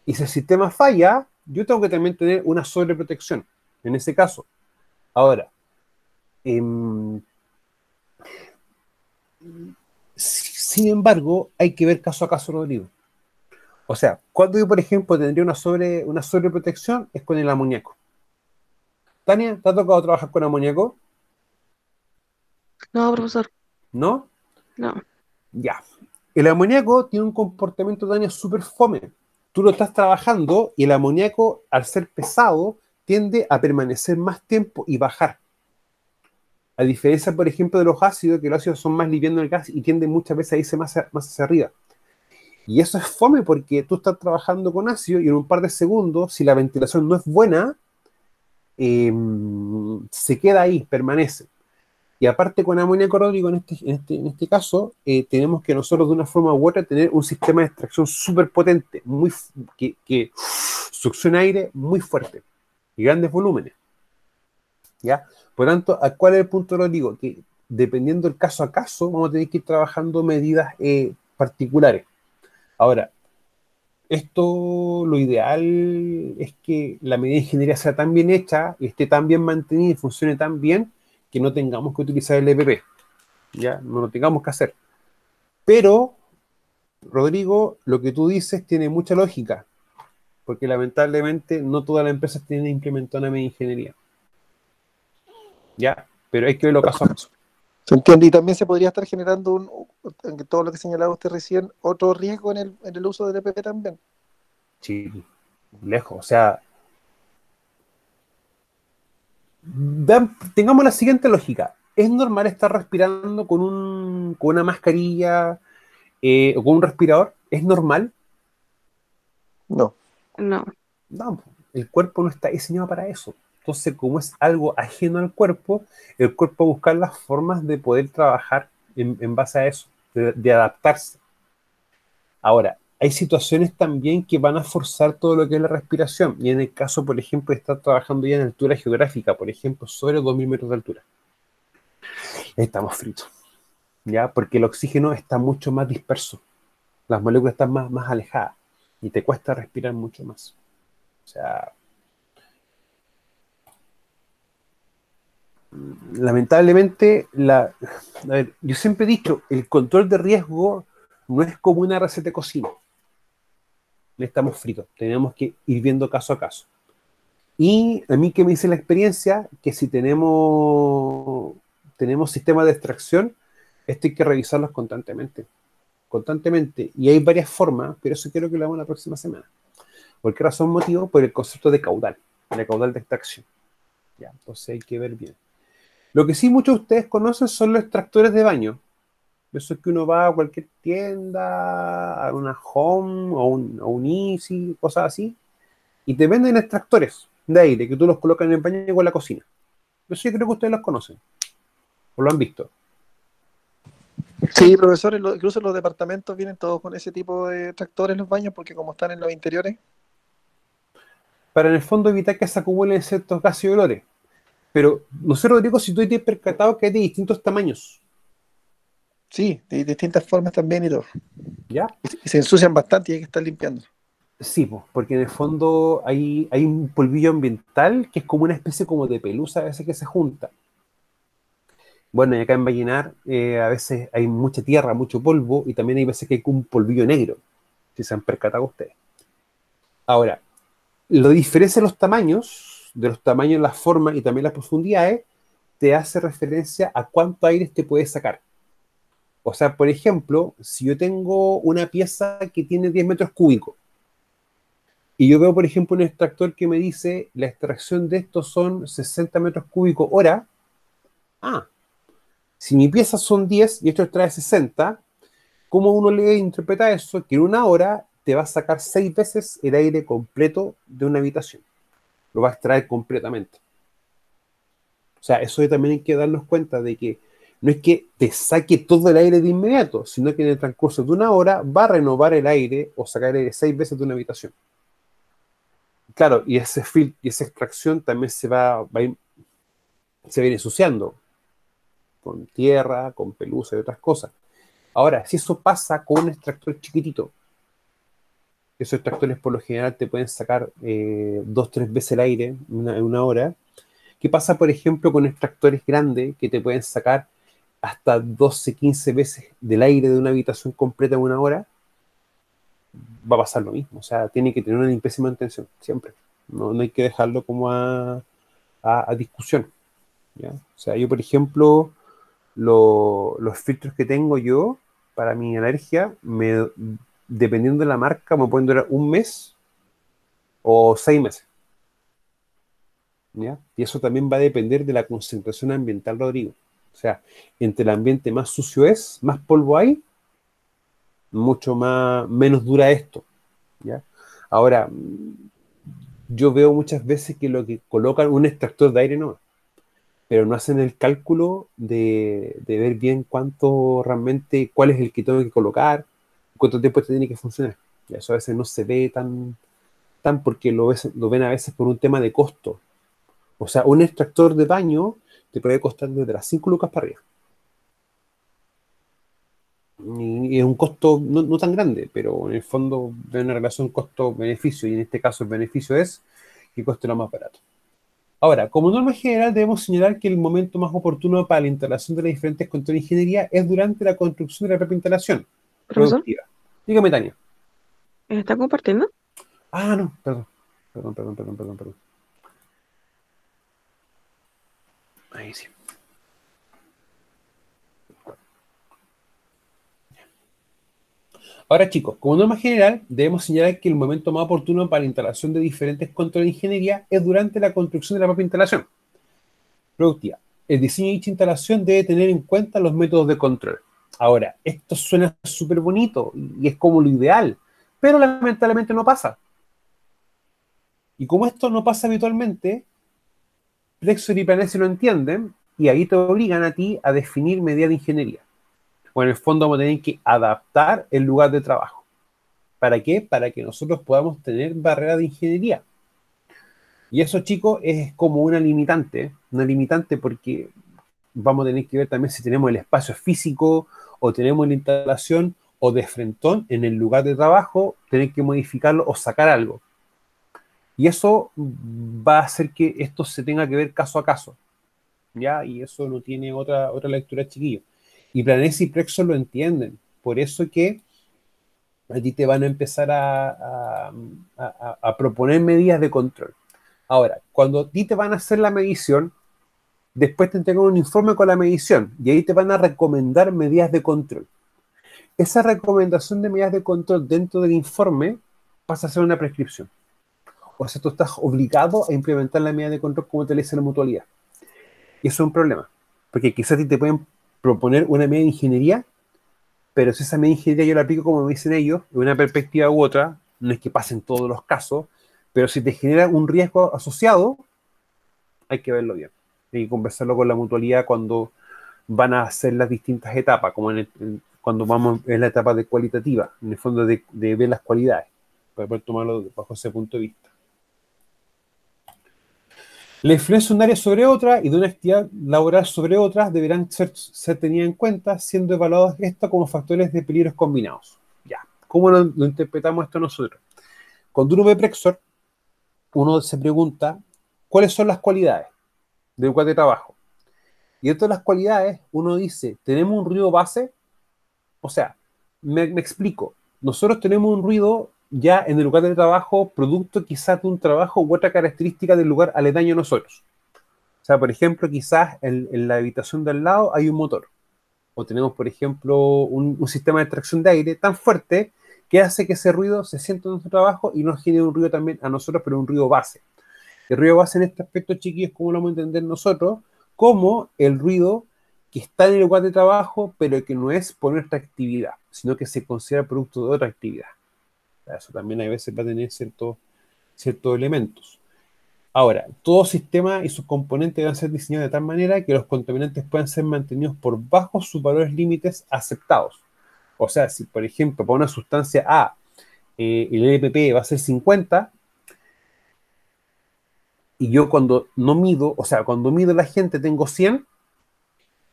y si el sistema falla, yo tengo que también tener una sobreprotección, en ese caso. Ahora, sin embargo, hay que ver caso a caso, Rodrigo. O sea, cuando yo, por ejemplo, tendría una sobreprotección, es con el amoníaco. Tania, ¿te ha tocado trabajar con amoníaco? No, profesor, ¿No? no. Ya. El amoníaco tiene un comportamiento daño súper fome. Tú lo estás trabajando y el amoníaco, al ser pesado, tiende a permanecer más tiempo y bajar. A diferencia, por ejemplo, de los ácidos, que los ácidos son más livianos del gas y tienden muchas veces a irse más hacia arriba. Y eso es fome porque tú estás trabajando con ácido y en un par de segundos, si la ventilación no es buena, se queda ahí, permanece. Y aparte con amoníaco, Rodrigo, en este caso, tenemos que nosotros de una forma u otra tener un sistema de extracción súper potente, que succiona aire muy fuerte y grandes volúmenes. ¿Ya? Por tanto, ¿cuál es el punto, Rodrigo? Que dependiendo del caso a caso, vamos a tener que ir trabajando medidas particulares. Ahora, esto lo ideal es que la medida de ingeniería sea tan bien hecha y esté tan bien mantenida y funcione tan bien que no tengamos que utilizar el EPP. Ya, no lo tengamos que hacer. Pero, Rodrigo, lo que tú dices tiene mucha lógica, porque lamentablemente no todas las empresas tienen implementada una medida de ingeniería. Ya, pero hay que verlo caso a caso. ¿Se entiende? Y también se podría estar generando en todo lo que señalaba usted recién, otro riesgo en el uso del EPP también. Sí, lejos. O sea, tengamos la siguiente lógica. ¿Es normal estar respirando con una mascarilla o con un respirador? ¿Es normal? No. No. No, el cuerpo no está diseñado para eso. Entonces, como es algo ajeno al cuerpo, el cuerpo va a buscar las formas de poder trabajar en base a eso, de adaptarse. Ahora, hay situaciones también que van a forzar todo lo que es la respiración. Y en el caso, por ejemplo, de estar trabajando ya en altura geográfica, por ejemplo, sobre 2000 metros de altura. Estamos fritos, ¿ya? Porque el oxígeno está mucho más disperso. Las moléculas están más alejadas y te cuesta respirar mucho más. O sea, lamentablemente, a ver, yo siempre he dicho, el control de riesgo no es como una receta de cocina. Estamos fritos, tenemos que ir viendo caso a caso. Y a mí que me dice la experiencia, que si tenemos sistemas de extracción, esto hay que revisarlos constantemente. Y hay varias formas, pero eso quiero que lo hagamos la próxima semana. ¿Por qué razón? Motivo, por el concepto de caudal de extracción. Ya, entonces hay que ver bien. Lo que sí muchos de ustedes conocen son los extractores de baño. Eso es que uno va a cualquier tienda, a una Home o un Easy, cosas así, y te venden extractores de aire que tú los colocas en el baño o en la cocina. Eso yo creo que ustedes los conocen o lo han visto. Sí, profesores, incluso los departamentos vienen todos con ese tipo de tractores en los baños porque como están en los interiores. Para en el fondo evitar que se acumulen ciertos gases y olores. Pero no sé, Rodrigo, si tú te has percatado que hay de distintos tamaños. Sí, de distintas formas también y todo. ¿Ya? Y se ensucian bastante y hay que estar limpiando. Sí, pues, porque en el fondo hay un polvillo ambiental que es como una especie como de pelusa a veces que se junta. Bueno, y acá en Vallenar a veces hay mucha tierra, mucho polvo, y también hay veces que hay un polvillo negro, si se han percatado ustedes. Ahora, lo diferencia de los tamaños, las formas y también las profundidades, te hace referencia a cuánto aire te puede sacar. O sea, por ejemplo, si yo tengo una pieza que tiene 10 metros cúbicos, y yo veo, por ejemplo, un extractor que me dice la extracción de estos son 60 metros cúbicos hora. Si mi pieza son 10 y esto extrae 60, ¿Cómo uno le interpreta eso? Que en una hora te va a sacar 6 veces el aire completo de una habitación. Lo va a extraer completamente. O sea, eso también hay que darnos cuenta de que no es que te saque todo el aire de inmediato, sino que en el transcurso de una hora va a renovar el aire o sacar el aire 6 veces de una habitación. Claro, y ese filtro y esa extracción también se viene ensuciando con tierra, con pelusa y otras cosas. Ahora, si eso pasa con un extractor chiquitito, esos extractores por lo general te pueden sacar 2, 3 veces el aire en una hora. ¿Qué pasa, por ejemplo, con extractores grandes que te pueden sacar hasta 12, 15 veces del aire de una habitación completa en una hora? Va a pasar lo mismo. O sea, tiene que tener una limpieza y mantención, siempre. No hay que dejarlo como a discusión, ¿ya? O sea, yo, por ejemplo, los filtros que tengo yo para mi alergia, dependiendo de la marca, me pueden durar un mes o 6 meses, ¿ya? Y eso también va a depender de la concentración ambiental, Rodrigo. O sea, entre el ambiente más sucio es, más polvo hay, mucho menos dura esto, ¿ya? Ahora, yo veo muchas veces que lo que colocan un extractor de aire no, pero no hacen el cálculo de ver bien cuál es el que tengo que colocar, cuánto tiempo este tiene que funcionar. Y eso a veces no se ve tan porque lo ven a veces por un tema de costo. O sea, un extractor de baño te puede costar desde las 5 lucas para arriba. Y es un costo no tan grande, pero en el fondo ve una relación costo-beneficio, y en este caso el beneficio es que cueste lo más barato. Ahora, como norma general, debemos señalar que el momento más oportuno para la instalación de las diferentes controles de ingeniería es durante la construcción de la propia instalación Profesor, productiva. Dígame, Tania. ¿está compartiendo? Ah, no, perdón. Ahí sí. Ahora, chicos, como norma general, debemos señalar que el momento más oportuno para la instalación de diferentes controles de ingeniería es durante la construcción de la propia instalación productiva. El diseño de dicha instalación debe tener en cuenta los métodos de control. Ahora, esto suena súper bonito y es como lo ideal, pero lamentablemente no pasa. Y como esto no pasa habitualmente, Plexor y Planesi lo entienden y ahí te obligan a ti a definir medidas de ingeniería. O en el fondo vamos a tener que adaptar el lugar de trabajo. ¿Para qué? Para que nosotros podamos tener barreras de ingeniería. Y eso, chicos, es como una limitante porque vamos a tener que ver también si tenemos el espacio físico o tenemos la instalación o de frentón en el lugar de trabajo, tener que modificarlo o sacar algo. Y eso va a hacer que esto se tenga que ver caso a caso, ¿ya? Y eso no tiene otra lectura, chiquillo. Y Planesi y Plexor lo entienden. Por eso que a ti te van a empezar a proponer medidas de control. Ahora, cuando a ti te van a hacer la medición, después te entregan un informe con la medición y ahí te van a recomendar medidas de control. Esa recomendación de medidas de control dentro del informe pasa a ser una prescripción. O sea, tú estás obligado a implementar la medida de control como te dice la mutualidad. Y eso es un problema, porque quizás a ti te pueden proponer una medida de ingeniería, pero si esa medida de ingeniería yo la aplico como me dicen ellos, de una perspectiva u otra, no es que pasen todos los casos, pero si te genera un riesgo asociado, hay que verlo bien. Hay que conversarlo con la mutualidad cuando van a hacer las distintas etapas, como cuando vamos en la etapa de cualitativa, en el fondo de ver las cualidades, para poder tomarlo bajo ese punto de vista. La influencia de un área sobre otra y de una actividad laboral sobre otras deberán ser tenidas en cuenta, siendo evaluados esto como factores de peligros combinados. Ya, ¿cómo lo interpretamos esto nosotros? Cuando uno ve Plexor, uno se pregunta, ¿cuáles son las cualidades del lugar de trabajo? Y dentro de las cualidades, uno dice, ¿tenemos un ruido base? O sea, me explico. Nosotros tenemos un ruido ya en el lugar de trabajo, producto quizás de un trabajo u otra característica del lugar aledaño a nosotros. O sea, por ejemplo, quizás en la habitación de al lado hay un motor. O tenemos, por ejemplo, un sistema de extracción de aire tan fuerte que hace que ese ruido se sienta en nuestro trabajo y nos genere un ruido también a nosotros, pero un ruido base. El ruido base en este aspecto, chiquillos, ¿cómo lo vamos a entender nosotros? Como el ruido que está en el lugar de trabajo, pero que no es por nuestra actividad, sino que se considera producto de otra actividad. Eso también a veces va a tener ciertos elementos. Ahora, todo sistema y sus componentes deben ser diseñados de tal manera que los contaminantes puedan ser mantenidos por bajo sus valores límites aceptados. O sea, si por ejemplo para una sustancia A el LPP va a ser 50, y yo cuando no mido, o sea, cuando mido la gente tengo 100,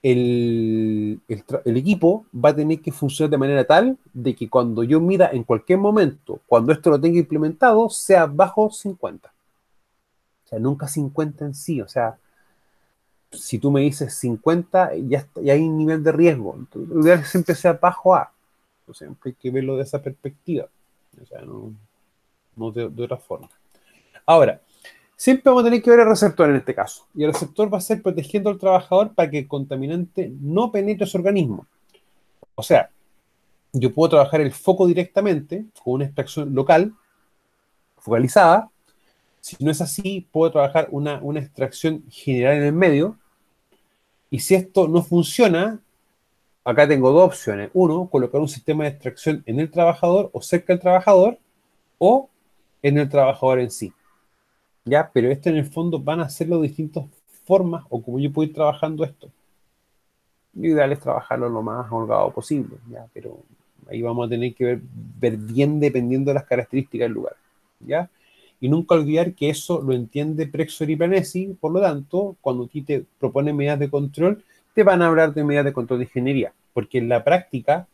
el equipo va a tener que funcionar de manera tal de que cuando yo mida en cualquier momento, cuando esto lo tenga implementado, sea bajo 50. O sea, nunca 50 en sí. O sea, si tú me dices 50, ya hay un nivel de riesgo. Entonces, lo ideal es que siempre sea bajo A. Entonces, siempre hay que verlo de esa perspectiva. O sea, no de otra forma. Ahora, siempre vamos a tener que ver el receptor en este caso. Y el receptor va a ser protegiendo al trabajador para que el contaminante no penetre su organismo. O sea, yo puedo trabajar el foco directamente con una extracción local, focalizada. Si no es así, puedo trabajar una extracción general en el medio. Y si esto no funciona, acá tengo dos opciones. Uno, colocar un sistema de extracción en el trabajador o cerca del trabajador o en el trabajador en sí. ¿Ya? Pero esto en el fondo van a hacerlo de distintas formas o como yo puedo ir trabajando esto. Lo ideal es trabajarlo lo más holgado posible, ¿ya? Pero ahí vamos a tener que ver bien dependiendo de las características del lugar, ¿ya? Y nunca olvidar que eso lo entiende Prexor y Planesi, por lo tanto, cuando a ti te proponen medidas de control, te van a hablar de medidas de control de ingeniería, porque en la práctica,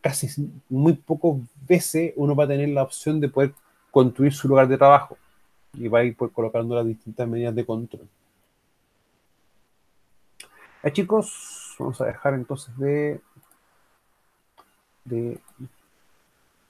casi muy pocas veces uno va a tener la opción de poder construir su lugar de trabajo y va a ir pues, colocando las distintas medidas de control. Chicos, vamos a dejar entonces de